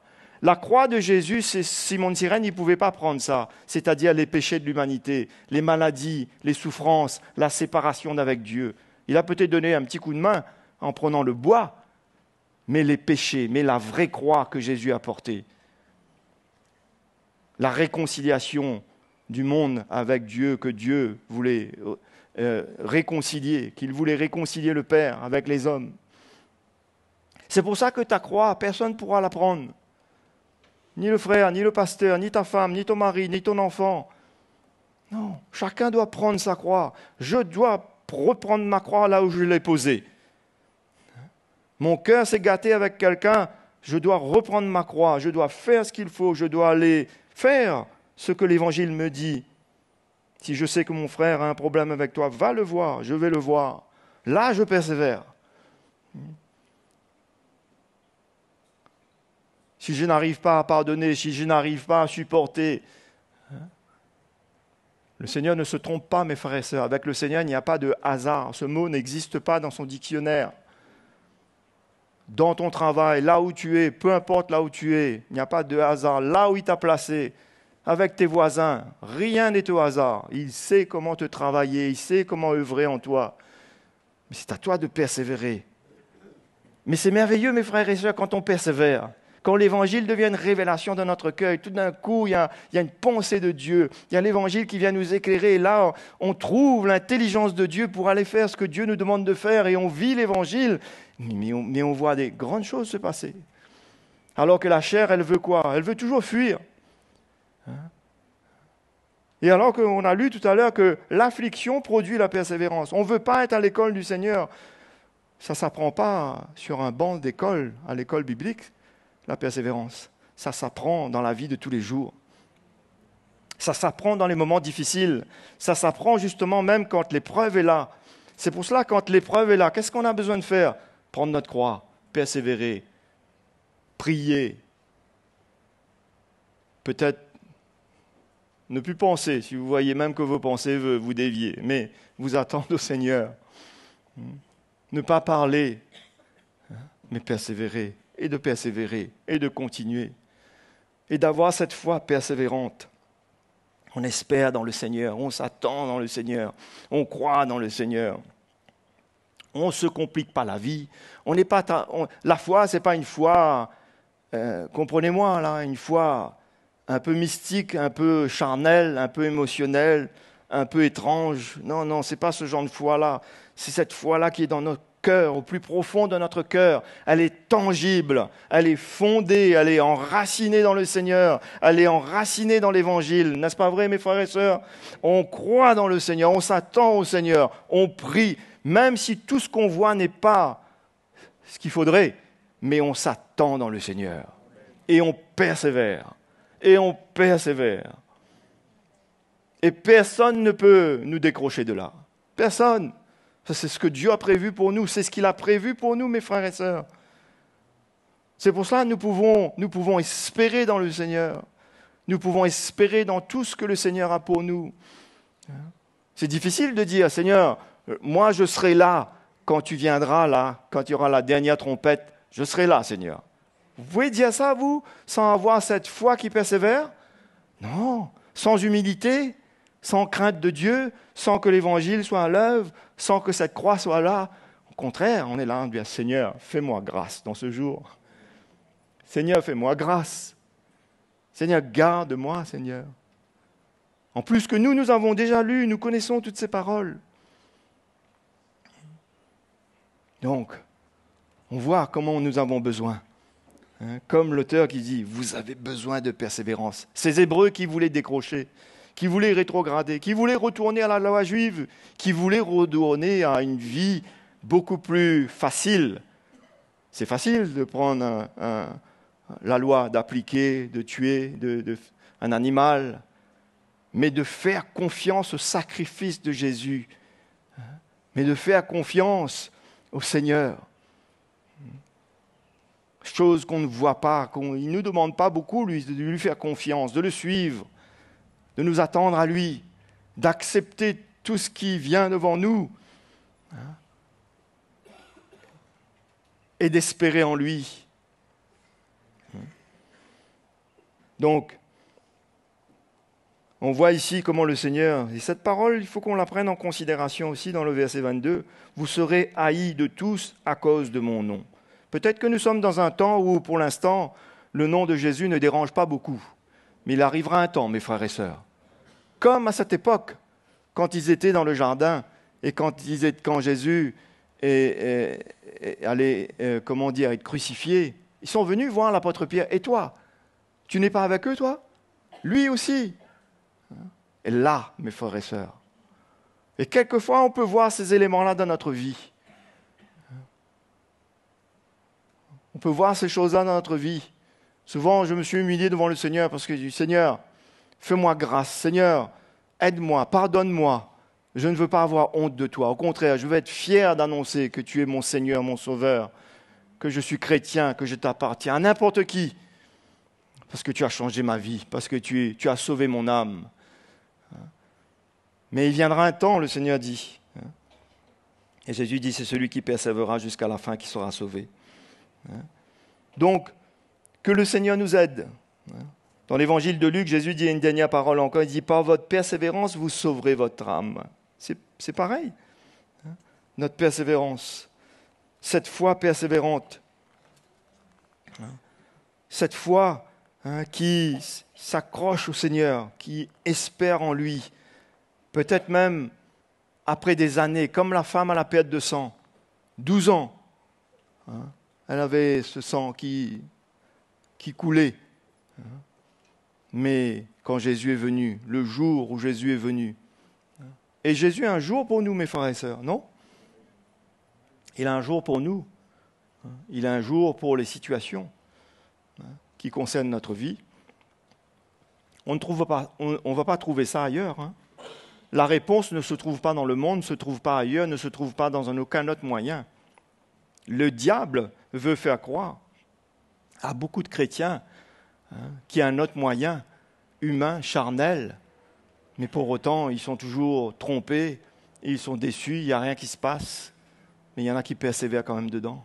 La croix de Jésus, c'est Simon de Cyrène, il ne pouvait pas prendre ça, c'est-à-dire les péchés de l'humanité, les maladies, les souffrances, la séparation d'avec Dieu. Il a peut-être donné un petit coup de main en prenant le bois, mais les péchés, mais la vraie croix que Jésus a portée. La réconciliation du monde avec Dieu, que Dieu voulait réconcilier, qu'il voulait réconcilier le Père avec les hommes. C'est pour ça que ta croix, personne ne pourra la prendre. Ni le frère, ni le pasteur, ni ta femme, ni ton mari, ni ton enfant. Non, chacun doit prendre sa croix. Je dois reprendre ma croix là où je l'ai posée. Mon cœur s'est gâté avec quelqu'un, je dois reprendre ma croix, je dois faire ce qu'il faut, je dois aller faire ce que l'Évangile me dit. Si je sais que mon frère a un problème avec toi, va le voir, je vais le voir. Là, je persévère. Si je n'arrive pas à pardonner, si je n'arrive pas à supporter, le Seigneur ne se trompe pas, mes frères et sœurs. Avec le Seigneur, il n'y a pas de hasard. Ce mot n'existe pas dans son dictionnaire. Dans ton travail, là où tu es, peu importe là où tu es, il n'y a pas de hasard. Là où il t'a placé, avec tes voisins, rien n'est au hasard. Il sait comment te travailler, il sait comment œuvrer en toi. Mais c'est à toi de persévérer. Mais c'est merveilleux, mes frères et sœurs, quand on persévère. Quand l'Évangile devient une révélation dans notre cœur, tout d'un coup, il y a une pensée de Dieu. Il y a l'Évangile qui vient nous éclairer. Et là, on trouve l'intelligence de Dieu pour aller faire ce que Dieu nous demande de faire. Et on vit l'Évangile. Mais on voit des grandes choses se passer. Alors que la chair, elle veut quoi? Elle veut toujours fuir. Et alors qu'on a lu tout à l'heure que l'affliction produit la persévérance. On ne veut pas être à l'école du Seigneur. Ça ne s'apprend pas sur un banc d'école, à l'école biblique. La persévérance, ça s'apprend dans la vie de tous les jours. Ça s'apprend dans les moments difficiles. Ça s'apprend justement même quand l'épreuve est là. C'est pour cela, quand l'épreuve est là, qu'est-ce qu'on a besoin de faire? Prendre notre croix, persévérer, prier. Peut-être ne plus penser, si vous voyez même que vos pensées vous déviez, mais vous attendre au Seigneur. Ne pas parler, mais persévérer, et de continuer, et d'avoir cette foi persévérante. On espère dans le Seigneur, on s'attend dans le Seigneur, on croit dans le Seigneur. On ne se complique pas la vie. La foi, ce n'est pas une foi, comprenez-moi, là, une foi un peu mystique, un peu charnelle, un peu émotionnelle, un peu étrange. Non, ce n'est pas ce genre de foi-là. C'est cette foi-là qui est dans notre cœur, au plus profond de notre cœur. Elle est tangible, elle est fondée, elle est enracinée dans le Seigneur, elle est enracinée dans l'Évangile. N'est-ce pas vrai, mes frères et sœurs? On croit dans le Seigneur, on s'attend au Seigneur, on prie, même si tout ce qu'on voit n'est pas ce qu'il faudrait, mais on s'attend dans le Seigneur. Et on persévère. Et on persévère. Et personne ne peut nous décrocher de là. Personne. Ça, c'est ce que Dieu a prévu pour nous. C'est ce qu'il a prévu pour nous, mes frères et sœurs. C'est pour cela que nous pouvons espérer dans le Seigneur. Nous pouvons espérer dans tout ce que le Seigneur a pour nous. C'est difficile de dire, Seigneur, moi je serai là quand tu viendras là, quand il y aura la dernière trompette. Je serai là, Seigneur. Vous pouvez dire ça, vous, sans avoir cette foi qui persévère? Non, sans humilité, sans crainte de Dieu, sans que l'Évangile soit à l'œuvre, sans que cette croix soit là. Au contraire, on est là, on dit, Seigneur, fais-moi grâce dans ce jour. Seigneur, fais-moi grâce. Seigneur, garde-moi, Seigneur. En plus que nous avons déjà lu, nous connaissons toutes ces paroles. Donc, on voit comment nous avons besoin. Comme l'auteur qui dit, vous avez besoin de persévérance. Ces Hébreux qui voulaient décrocher, qui voulaient rétrograder, qui voulaient retourner à la loi juive, qui voulaient retourner à une vie beaucoup plus facile. C'est facile de prendre la loi, d'appliquer, de tuer un animal, mais de faire confiance au sacrifice de Jésus, mais de faire confiance au Seigneur. Chose qu'on ne voit pas, il ne nous demande pas beaucoup, lui, de lui faire confiance, de le suivre, de nous attendre à lui, d'accepter tout ce qui vient devant nous et d'espérer en lui. Donc, on voit ici comment le Seigneur, et cette parole, il faut qu'on la prenne en considération aussi dans le verset 22, « Vous serez haïs de tous à cause de mon nom ». Peut-être que nous sommes dans un temps où, pour l'instant, le nom de Jésus ne dérange pas beaucoup. Mais il arrivera un temps, mes frères et sœurs, comme à cette époque, quand ils étaient dans le jardin et quand Jésus allait être crucifié, ils sont venus voir l'apôtre Pierre. Et toi, tu n'es pas avec eux, toi? Lui aussi. Et là, mes frères et sœurs, et quelquefois on peut voir ces éléments-là dans notre vie. On peut voir ces choses-là dans notre vie. Souvent, je me suis humilié devant le Seigneur parce que je dis, Seigneur, fais-moi grâce. Seigneur, aide-moi, pardonne-moi. Je ne veux pas avoir honte de toi. Au contraire, je veux être fier d'annoncer que tu es mon Seigneur, mon Sauveur, que je suis chrétien, que je t'appartiens à n'importe qui. Parce que tu as changé ma vie, parce que tu as sauvé mon âme. Mais il viendra un temps, le Seigneur dit. Et Jésus dit, c'est celui qui persévérera jusqu'à la fin qui sera sauvé. Donc, que le Seigneur nous aide. Dans l'évangile de Luc, Jésus dit une dernière parole encore, il dit, par votre persévérance, vous sauverez votre âme. C'est pareil. Notre persévérance, cette foi persévérante, cette foi qui s'accroche au Seigneur, qui espère en lui, peut-être même après des années, comme la femme à la perte de sang, 12 ans, elle avait ce sang qui coulait. Mais quand Jésus est venu, le jour où Jésus est venu, et Jésus a un jour pour nous, mes frères et sœurs, non? Il a un jour pour nous. Il a un jour pour les situations qui concernent notre vie. On ne va pas trouver ça ailleurs. la réponse ne se trouve pas dans le monde, ne se trouve pas ailleurs, ne se trouve pas dans aucun autre moyen. Le diable veut faire croire à beaucoup de chrétiens qu'il y a un autre moyen, humain, charnel, mais pour autant, ils sont toujours trompés, ils sont déçus, il n'y a rien qui se passe, mais il y en a qui persévèrent quand même dedans.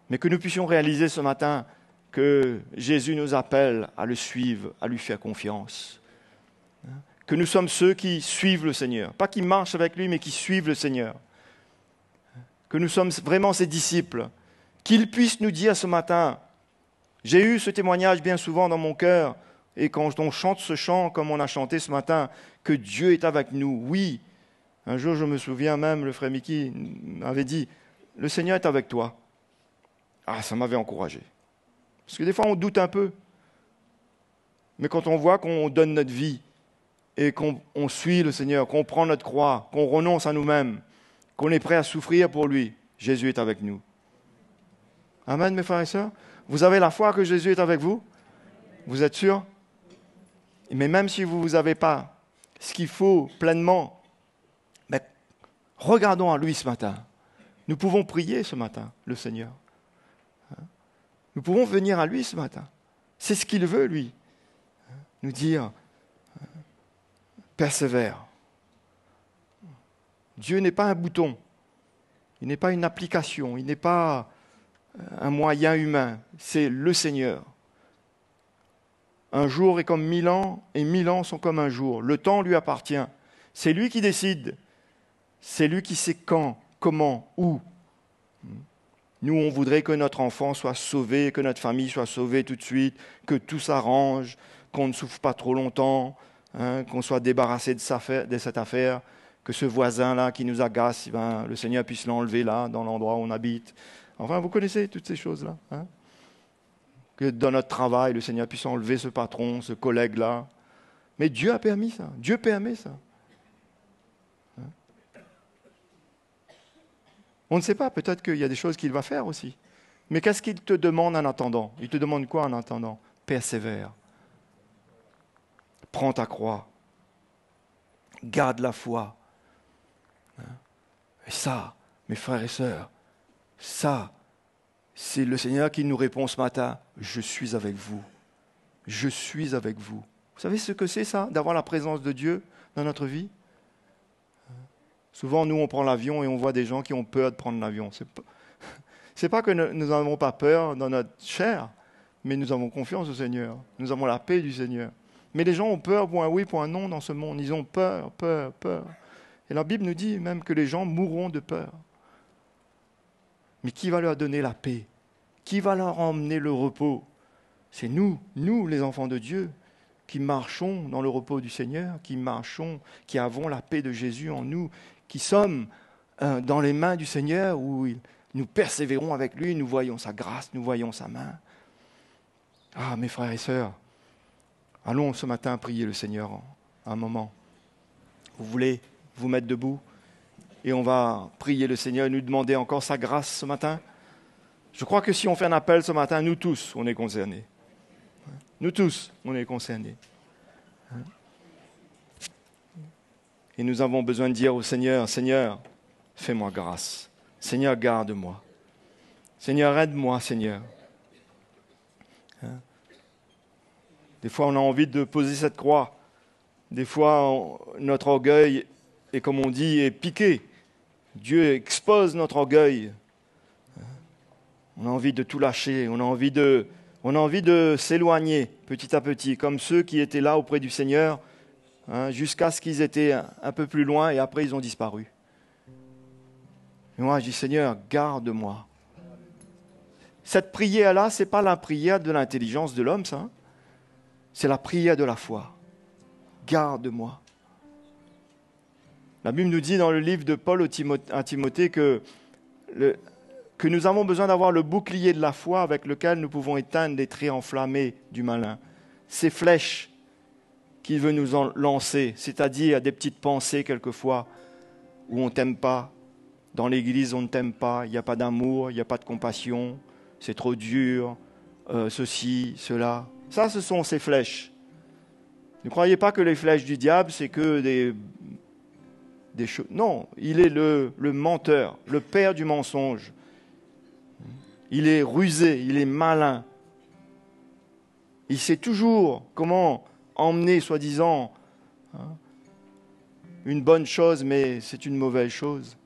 Mais que nous puissions réaliser ce matin que Jésus nous appelle à le suivre, à lui faire confiance. Que nous sommes ceux qui suivent le Seigneur. Pas qui marchent avec lui, mais qui suivent le Seigneur. Que nous sommes vraiment ses disciples. Qu'il puisse nous dire ce matin, j'ai eu ce témoignage bien souvent dans mon cœur, et quand on chante ce chant, comme on a chanté ce matin, que Dieu est avec nous. Oui, un jour je me souviens même, le frère Mickey m'avait dit, le Seigneur est avec toi. Ah, ça m'avait encouragé. Parce que des fois on doute un peu. Mais quand on voit qu'on donne notre vie, et qu'on suit le Seigneur, qu'on prend notre croix, qu'on renonce à nous-mêmes, qu'on est prêt à souffrir pour lui, Jésus est avec nous. Amen, mes frères et sœurs. Vous avez la foi que Jésus est avec vous? Vous êtes sûrs? Mais même si vous n'avez pas ce qu'il faut pleinement, mais regardons à lui ce matin. Nous pouvons prier ce matin, le Seigneur. Nous pouvons venir à lui ce matin. C'est ce qu'il veut, lui. Nous dire, persévère. Dieu n'est pas un bouton. Il n'est pas une application. Il n'est pas un moyen humain. C'est le Seigneur. Un jour est comme 1000 ans, et 1000 ans sont comme un jour. Le temps lui appartient. C'est lui qui décide. C'est lui qui sait quand, comment, où. Nous, on voudrait que notre enfant soit sauvé, que notre famille soit sauvée tout de suite, que tout s'arrange, qu'on ne souffre pas trop longtemps, qu'on soit débarrassé de cette affaire, que ce voisin-là qui nous agace, le Seigneur puisse l'enlever là, dans l'endroit où on habite. Enfin, vous connaissez toutes ces choses-là. Que dans notre travail, le Seigneur puisse enlever ce patron, ce collègue-là. Mais Dieu a permis ça. Dieu permet ça. On ne sait pas, peut-être qu'il y a des choses qu'il va faire aussi. Mais qu'est-ce qu'il te demande en attendant? Il te demande quoi en attendant? Persévère. Prends ta croix. Garde la foi. Et ça, mes frères et sœurs, ça, c'est le Seigneur qui nous répond ce matin. Je suis avec vous. Je suis avec vous. Vous savez ce que c'est ça, d'avoir la présence de Dieu dans notre vie? Souvent, nous, on prend l'avion et on voit des gens qui ont peur de prendre l'avion. C'est pas que nous n'avons pas peur dans notre chair, mais nous avons confiance au Seigneur. Nous avons la paix du Seigneur. Mais les gens ont peur pour un oui, pour un non dans ce monde. Ils ont peur, peur, peur. Et la Bible nous dit même que les gens mourront de peur. Mais qui va leur donner la paix? Qui va leur emmener le repos? C'est nous, les enfants de Dieu, qui marchons dans le repos du Seigneur, qui marchons, qui avons la paix de Jésus en nous, qui sommes dans les mains du Seigneur, où nous persévérons avec lui, nous voyons sa grâce, nous voyons sa main. Ah, mes frères et sœurs, allons ce matin prier le Seigneur un moment. Vous voulez vous mettre debout et on va prier le Seigneur et nous demander encore sa grâce ce matin? Je crois que si on fait un appel ce matin, nous tous, on est concernés. Nous tous, on est concernés. Et nous avons besoin de dire au Seigneur, Seigneur, fais-moi grâce. Seigneur, garde-moi. Seigneur, aide-moi, Seigneur. Des fois, on a envie de poser cette croix. Des fois, notre orgueil est, comme on dit, est piqué. Dieu expose notre orgueil. On a envie de tout lâcher. On a envie de s'éloigner petit à petit, comme ceux qui étaient là auprès du Seigneur, jusqu'à ce qu'ils étaient un peu plus loin et après ils ont disparu. Et moi, je dis, Seigneur, garde-moi. Cette prière-là, ce n'est pas la prière de l'intelligence de l'homme, ça. C'est la prière de la foi. Garde-moi. La Bible nous dit dans le livre de Paul à Timothée que nous avons besoin d'avoir le bouclier de la foi avec lequel nous pouvons éteindre les traits enflammés du malin. Ces flèches qu'il veut nous lancer, c'est-à-dire des petites pensées quelquefois où on ne t'aime pas. Dans l'église, on ne t'aime pas, il n'y a pas d'amour, il n'y a pas de compassion, c'est trop dur, ceci, cela. Ça, ce sont ces flèches. Ne croyez pas que les flèches du diable, c'est que des choses. Non, il est le menteur, le père du mensonge. Il est rusé, il est malin. Il sait toujours comment emmener, soi-disant, une bonne chose, mais c'est une mauvaise chose.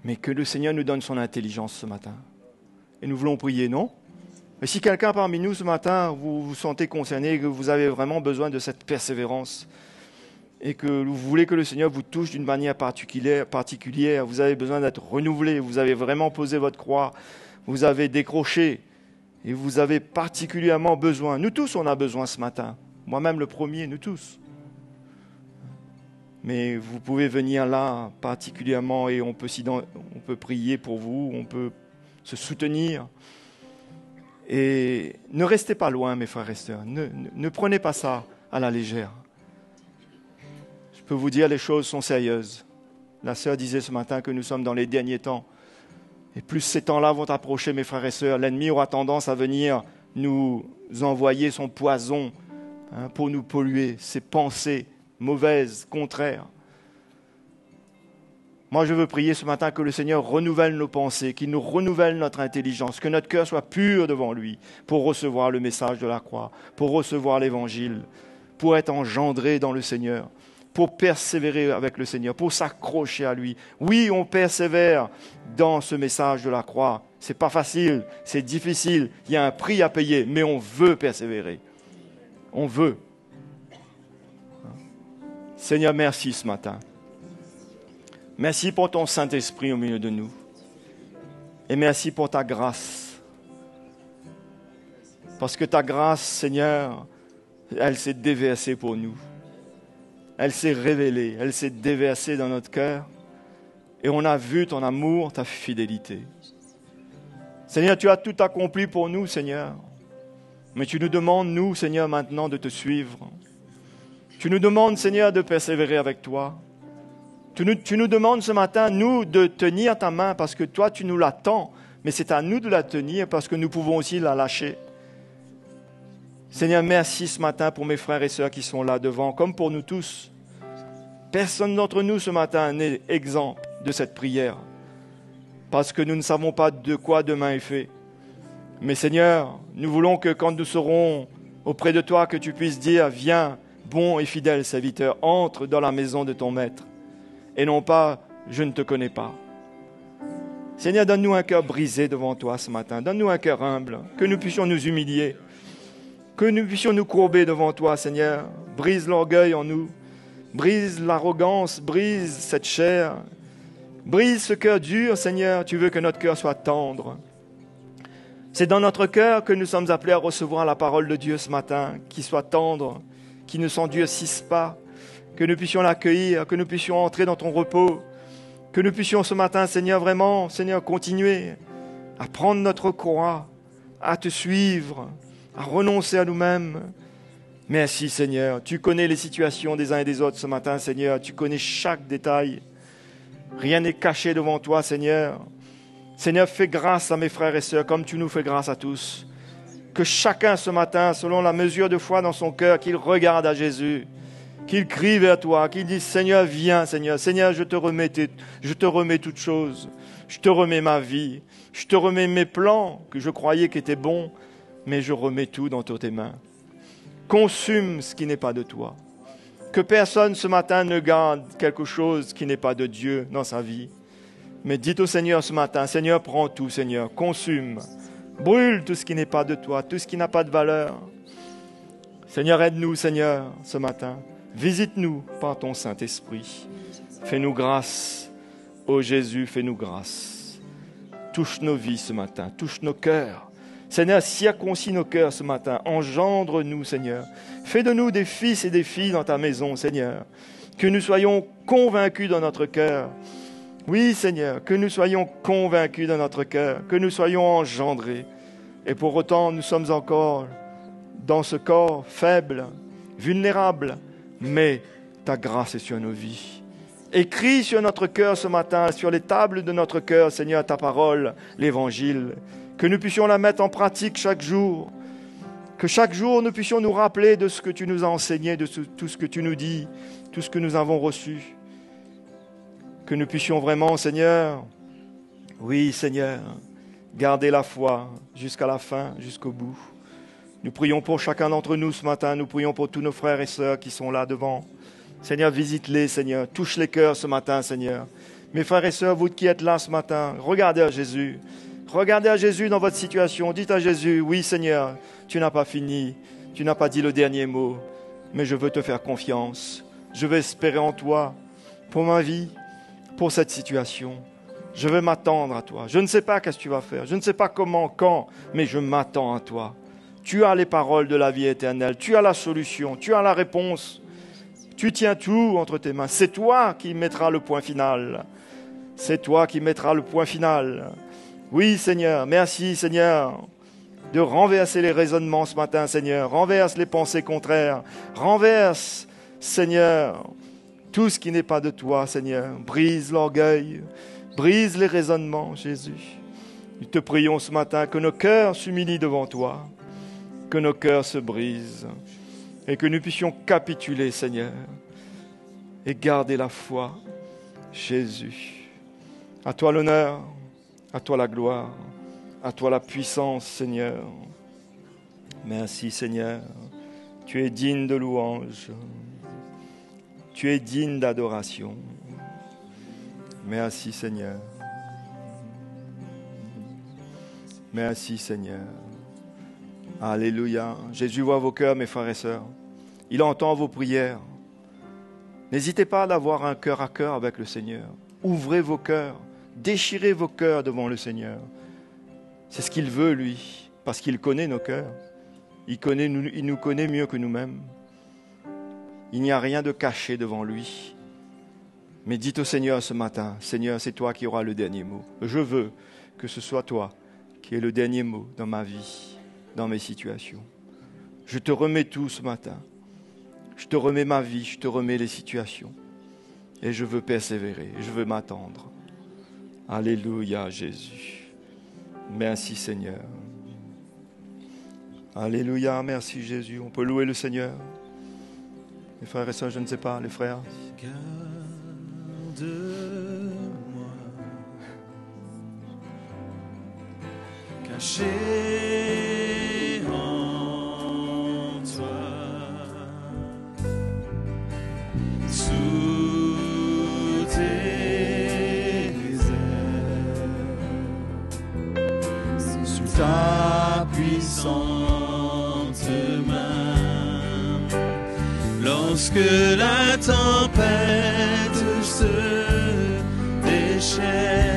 Mais que le Seigneur nous donne son intelligence ce matin. Et nous voulons prier, non? Et si quelqu'un parmi nous ce matin, vous vous sentez concerné, que vous avez vraiment besoin de cette persévérance, et que vous voulez que le Seigneur vous touche d'une manière particulière, vous avez besoin d'être renouvelé, vous avez vraiment posé votre croix, vous avez décroché, et vous avez particulièrement besoin. Nous tous, on a besoin ce matin. Moi-même le premier, nous tous. Mais vous pouvez venir là particulièrement et on peut prier pour vous, on peut se soutenir. Et ne restez pas loin, mes frères et sœurs. Ne prenez pas ça à la légère. Je peux vous dire, les choses sont sérieuses. La sœur disait ce matin que nous sommes dans les derniers temps. Et plus ces temps-là vont approcher, mes frères et sœurs, l'ennemi aura tendance à venir nous envoyer son poison pour nous polluer, ses pensées mauvaises, contraires. Moi, je veux prier ce matin que le Seigneur renouvelle nos pensées, qu'il nous renouvelle notre intelligence, que notre cœur soit pur devant lui pour recevoir le message de la croix, pour recevoir l'Évangile, pour être engendré dans le Seigneur, pour persévérer avec le Seigneur, pour s'accrocher à lui. Oui, on persévère dans ce message de la croix. Ce n'est pas facile, c'est difficile, il y a un prix à payer, mais on veut persévérer. On veut. Seigneur, merci ce matin. Merci pour ton Saint-Esprit au milieu de nous. Et merci pour ta grâce. Parce que ta grâce, Seigneur, elle s'est déversée pour nous. Elle s'est révélée, elle s'est déversée dans notre cœur. Et on a vu ton amour, ta fidélité. Seigneur, tu as tout accompli pour nous, Seigneur. Mais tu nous demandes, nous, Seigneur, maintenant de te suivre. Tu nous demandes, Seigneur, de persévérer avec toi. Tu nous demandes ce matin, nous, de tenir ta main parce que toi, tu nous la tends. Mais c'est à nous de la tenir parce que nous pouvons aussi la lâcher. Seigneur, merci ce matin pour mes frères et sœurs qui sont là devant, comme pour nous tous. Personne d'entre nous ce matin n'est exempt de cette prière parce que nous ne savons pas de quoi demain est fait. Mais Seigneur, nous voulons que quand nous serons auprès de toi, que tu puisses dire, viens, bon et fidèle serviteur, entre dans la maison de ton maître. Et non pas, je ne te connais pas. Seigneur, donne-nous un cœur brisé devant toi ce matin. Donne-nous un cœur humble, que nous puissions nous humilier, que nous puissions nous courber devant toi, Seigneur. Brise l'orgueil en nous, brise l'arrogance, brise cette chair, brise ce cœur dur, Seigneur. Tu veux que notre cœur soit tendre. C'est dans notre cœur que nous sommes appelés à recevoir la parole de Dieu ce matin, qui soit tendre, qui ne s'endurcisse pas, que nous puissions l'accueillir, que nous puissions entrer dans ton repos, que nous puissions ce matin, Seigneur, vraiment, Seigneur, continuer à prendre notre croix, à te suivre, à renoncer à nous-mêmes. Merci, Seigneur. Tu connais les situations des uns et des autres ce matin, Seigneur. Tu connais chaque détail. Rien n'est caché devant toi, Seigneur. Seigneur, fais grâce à mes frères et sœurs comme tu nous fais grâce à tous. Que chacun ce matin, selon la mesure de foi dans son cœur, qu'il regarde à Jésus, qu'il crie vers toi, qu'il dise, Seigneur, viens, Seigneur. Seigneur, je te remets toutes choses. Je te remets ma vie. Je te remets mes plans que je croyais qui étaient bons, mais je remets tout dans tes mains. Consume ce qui n'est pas de toi. Que personne ce matin ne garde quelque chose qui n'est pas de Dieu dans sa vie. Mais dites au Seigneur ce matin, Seigneur, prends tout, Seigneur, consume. Brûle tout ce qui n'est pas de toi, tout ce qui n'a pas de valeur. Seigneur, aide-nous, Seigneur, ce matin. Visite-nous par ton Saint-Esprit. Fais-nous grâce. Ô Jésus, fais-nous grâce. Touche nos vies ce matin, touche nos cœurs. Seigneur, circoncis nos cœurs ce matin. Engendre-nous, Seigneur. Fais de nous des fils et des filles dans ta maison, Seigneur. Que nous soyons convaincus dans notre cœur. Oui, Seigneur, que nous soyons convaincus dans notre cœur, que nous soyons engendrés. Et pour autant, nous sommes encore dans ce corps faible, vulnérable, mais ta grâce est sur nos vies. Écris sur notre cœur ce matin, sur les tables de notre cœur, Seigneur, ta parole, l'Évangile, que nous puissions la mettre en pratique chaque jour, Que chaque jour, nous puissions nous rappeler de ce que tu nous as enseigné, de tout ce que tu nous dis, tout ce que nous avons reçu. Que nous puissions vraiment, Seigneur, oui, Seigneur, garder la foi jusqu'à la fin, jusqu'au bout. Nous prions pour chacun d'entre nous ce matin. Nous prions pour tous nos frères et sœurs qui sont là devant. Seigneur, visite-les, Seigneur. Touche les cœurs ce matin, Seigneur. Mes frères et sœurs, vous qui êtes là ce matin, regardez à Jésus. Regardez à Jésus dans votre situation. Dites à Jésus, oui, Seigneur, tu n'as pas fini. Tu n'as pas dit le dernier mot. Mais je veux te faire confiance. Je veux espérer en toi pour ma vie, pour cette situation. Je veux m'attendre à toi. Je ne sais pas qu'est-ce que tu vas faire. Je ne sais pas comment, quand, mais je m'attends à toi. Tu as les paroles de la vie éternelle. Tu as la solution. Tu as la réponse. Tu tiens tout entre tes mains. C'est toi qui mettras le point final. C'est toi qui mettras le point final. Oui, Seigneur. Merci, Seigneur, de renverser les raisonnements ce matin, Seigneur. Renverse les pensées contraires. Renverse, Seigneur, tout ce qui n'est pas de toi, Seigneur. Brise l'orgueil. Brise les raisonnements, Jésus. Nous te prions ce matin que nos cœurs s'humilient devant toi. Que nos cœurs se brisent. Et que nous puissions capituler, Seigneur, et garder la foi, Jésus. À toi l'honneur, à toi la gloire, à toi la puissance, Seigneur. Merci, Seigneur. Tu es digne de louange. Tu es digne d'adoration. Merci, Seigneur. Merci, Seigneur. Alléluia. Jésus voit vos cœurs, mes frères et sœurs. Il entend vos prières. N'hésitez pas à avoir un cœur à cœur avec le Seigneur. Ouvrez vos cœurs. Déchirez vos cœurs devant le Seigneur. C'est ce qu'il veut, lui, parce qu'il connaît nos cœurs. Il nous connaît mieux que nous-mêmes. Il n'y a rien de caché devant lui. Mais dites au Seigneur ce matin, Seigneur, c'est toi qui auras le dernier mot. Je veux que ce soit toi qui aies le dernier mot dans ma vie, dans mes situations. Je te remets tout ce matin. Je te remets ma vie, je te remets les situations. Et je veux persévérer, je veux m'attendre. Alléluia, Jésus. Merci, Seigneur. Alléluia, merci, Jésus. On peut louer le Seigneur. Les frères et sœurs, je ne sais pas, les frères. Garde-moi, caché en toi, sous tes ailes, sous ta puissante main. Lorsque la tempête se déchaîne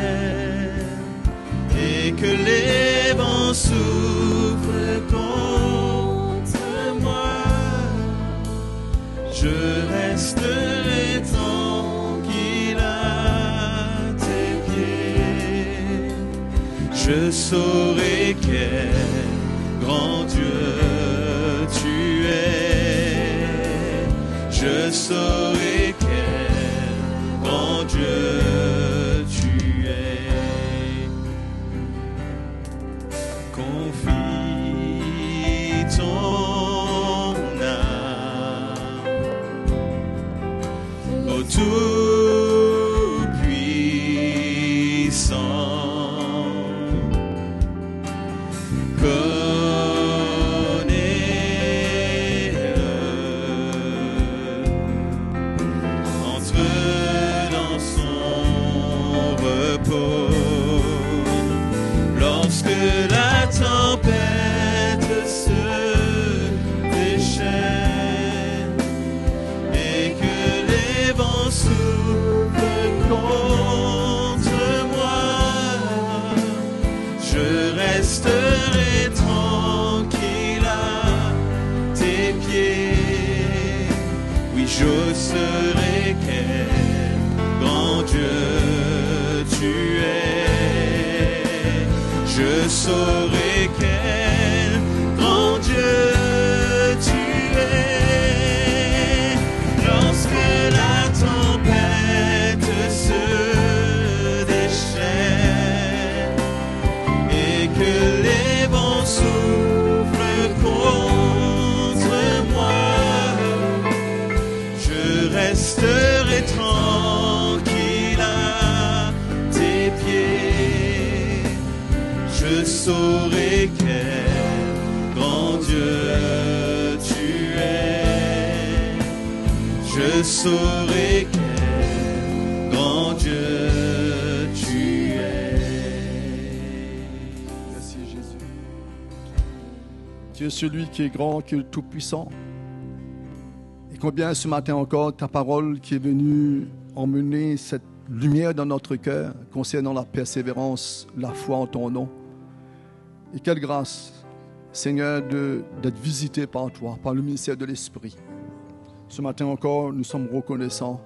et que les vents souffrent contre moi, je resterai tranquille à tes pieds. Je saurai quel grand Dieu tu es. Je saurai quel grand Dieu tu es. Confie ton âme au Tout-Puissant. Je serai quel grand Dieu tu es. Je saurai quel grand Dieu tu es. Lorsque la tempête se déchaîne et que les vents soufflent contre je saurai quel grand Dieu tu es. Merci Jésus. Tu es celui qui est grand, qui est tout-puissant. Et combien ce matin encore, ta parole qui est venue emmener cette lumière dans notre cœur concernant la persévérance, la foi en ton nom. Et quelle grâce, Seigneur, d'être visité par toi, par le ministère de l'Esprit. Ce matin encore, nous sommes reconnaissants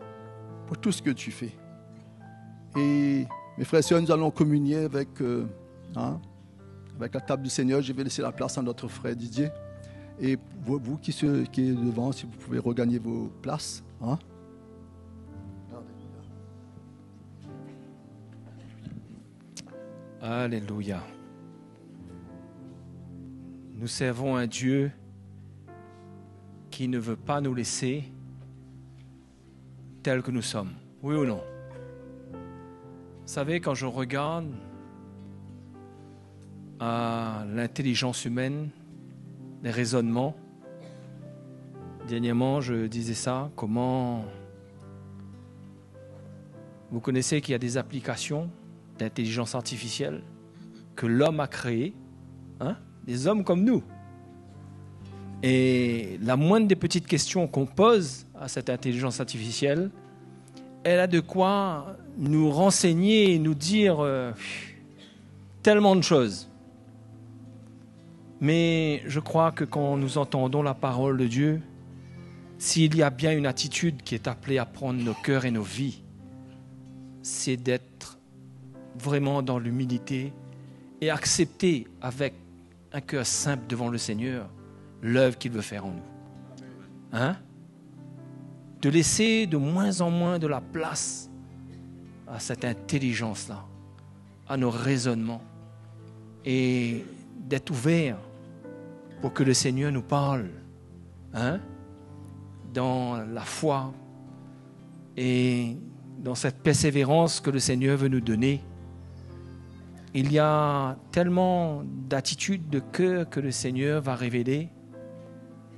pour tout ce que tu fais. Et mes frères et sœurs, nous allons communier avec la table du Seigneur. Je vais laisser la place à notre frère Didier. Et vous qui êtes devant, si vous pouvez regagner vos places. Hein? Alléluia. Nous servons un Dieu qui ne veut pas nous laisser tels que nous sommes. Oui ou non? Vous savez, quand je regarde à l'intelligence humaine, les raisonnements, dernièrement je disais ça, comment vous connaissez qu'il y a des applications d'intelligence artificielle que l'homme a créées, des hommes comme nous. Et la moindre des petites questions qu'on pose à cette intelligence artificielle, elle a de quoi nous renseigner et nous dire tellement de choses. Mais je crois que quand nous entendons la parole de Dieu, s'il y a bien une attitude qui est appelée à prendre nos cœurs et nos vies, c'est d'être vraiment dans l'humilité et accepter avec un cœur simple devant le Seigneur l'œuvre qu'il veut faire en nous. De laisser de moins en moins de la place à cette intelligence-là, à nos raisonnements, et d'être ouvert pour que le Seigneur nous parle dans la foi et dans cette persévérance que le Seigneur veut nous donner. Il y a tellement d'attitudes de cœur que le Seigneur va révéler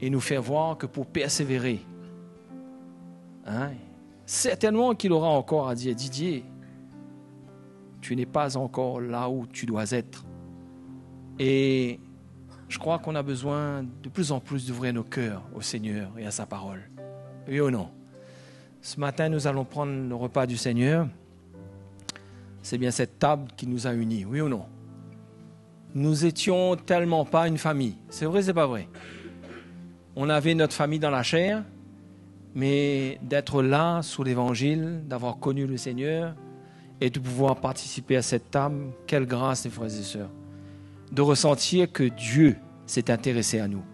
et nous faire voir que pour persévérer, certainement qu'il aura encore à dire, Didier, tu n'es pas encore là où tu dois être. Et je crois qu'on a besoin de plus en plus d'ouvrir nos cœurs au Seigneur et à sa parole. Oui ou non? Ce matin, nous allons prendre le repas du Seigneur. C'est bien cette table qui nous a unis, oui ou non? Nous étions tellement pas une famille. C'est vrai, c'est pas vrai? On avait notre famille dans la chair, mais d'être là sous l'Évangile, d'avoir connu le Seigneur et de pouvoir participer à cette table, quelle grâce, les frères et sœurs, de ressentir que Dieu s'est intéressé à nous.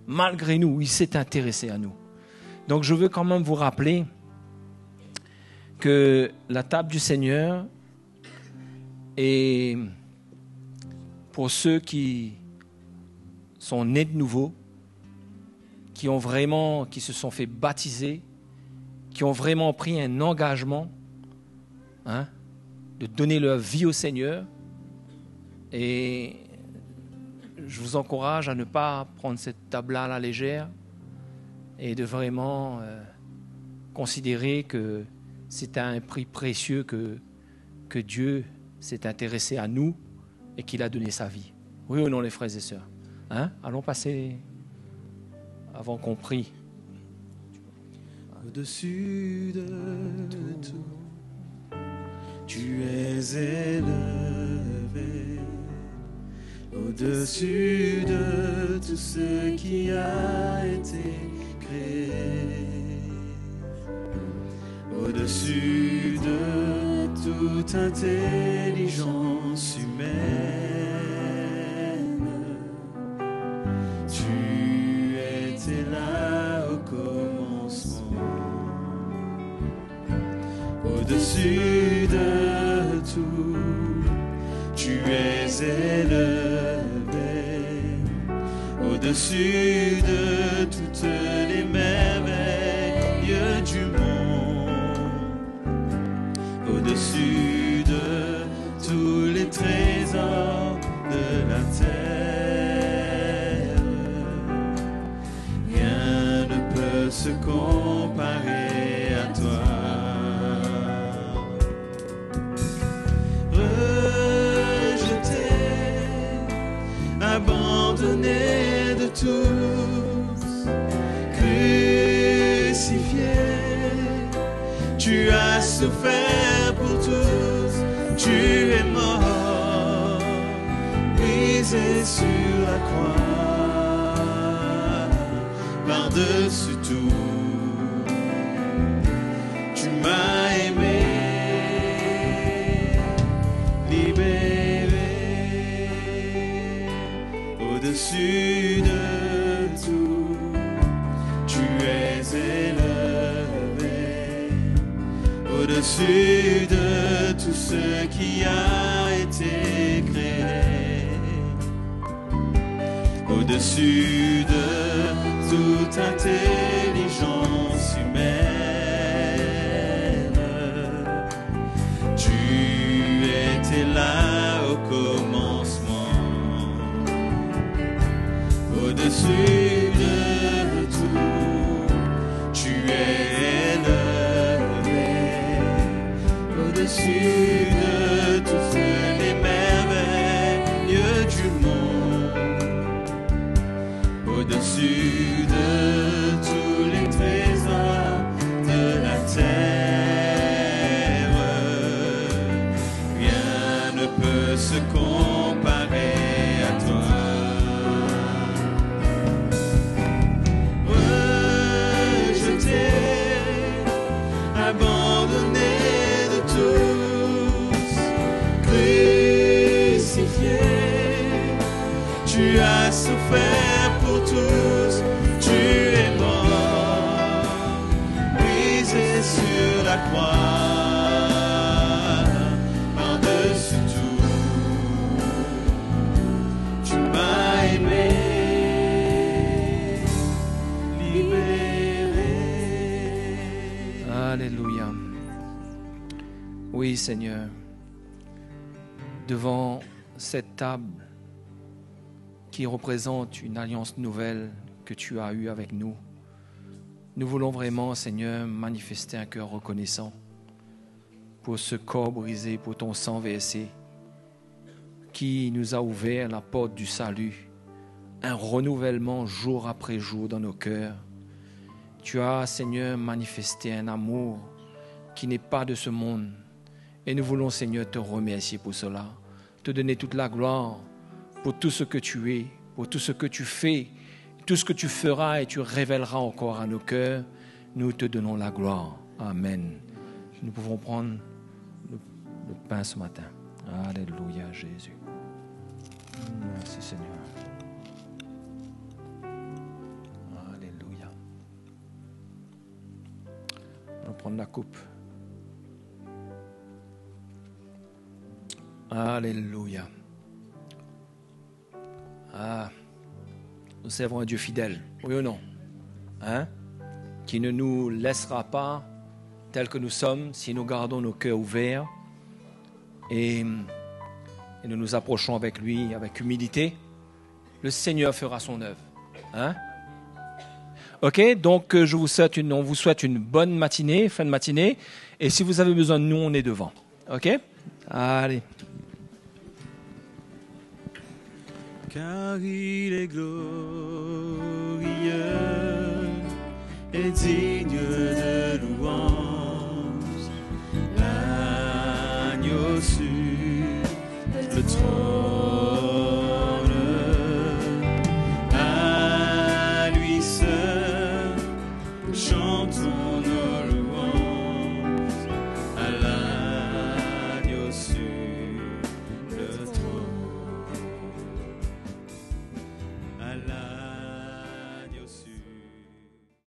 Malgré nous, il s'est intéressé à nous. Donc je veux quand même vous rappeler que la table du Seigneur est pour ceux qui sont nés de nouveau, qui se sont fait baptiser, qui ont vraiment pris un engagement de donner leur vie au Seigneur. Et je vous encourage à ne pas prendre cette table-là à la légère et de vraiment considérer que c'est à un prix précieux que Dieu s'est intéressé à nous et qu'il a donné sa vie. Oui ou non, les frères et sœurs? Allons passer avant qu'on prie. Au-dessus de tout, tu es élevé. Au-dessus de tout ce qui a été créé. Au-dessus de toute intelligence humaine, tu étais là au commencement. Au-dessus de tout, tu es élevé. Au-dessus de toutes les merveilles du monde. Au-dessus de tous les trésors de la terre, rien ne peut se comparer à toi? Rejeté, abandonné de tous, crucifié, tu as souffert pour tous, tu es mort, brisé sur la croix, par-dessus tout, tu m'as aimé, libéré, au-dessus de tout, tu es élevé, au-dessus de tout ce qui a été créé, au-dessus de toute intelligence humaine. Tu étais là au commencement, au-dessus de tout, tu es élevé, au-dessus de toutes les merveilles du monde, au-dessus de tous les trésors de la terre. Rien ne peut se comparer à toi. Rejeté, abandonné de tous, crucifié, tu as souffert pour tous, tu es mort, brisé sur la croix, par-dessus tout, tu m'as aimé, libéré. Alléluia. Oui, Seigneur, devant cette table qui représente une alliance nouvelle que tu as eue avec nous, nous voulons vraiment, Seigneur, manifester un cœur reconnaissant pour ce corps brisé, pour ton sang versé, qui nous a ouvert la porte du salut, un renouvellement jour après jour dans nos cœurs. Tu as, Seigneur, manifesté un amour qui n'est pas de ce monde. Et nous voulons, Seigneur, te remercier pour cela, te donner toute la gloire pour tout ce que tu es, pour tout ce que tu fais, tout ce que tu feras et tu révéleras encore à nos cœurs. Nous te donnons la gloire. Amen. Nous pouvons prendre le pain ce matin. Alléluia, Jésus. Merci, Seigneur. Alléluia. On va prendre la coupe. Alléluia. Ah, nous servons un Dieu fidèle, oui ou non? Hein? Qui ne nous laissera pas tels que nous sommes si nous gardons nos cœurs ouverts et nous nous approchons avec lui avec humilité. Le Seigneur fera son œuvre. Hein? Ok, donc on vous souhaite une bonne matinée, fin de matinée. Et si vous avez besoin de nous, on est devant. Ok? Allez. Car il est glorieux et digne de louange, l'agneau sur le trône.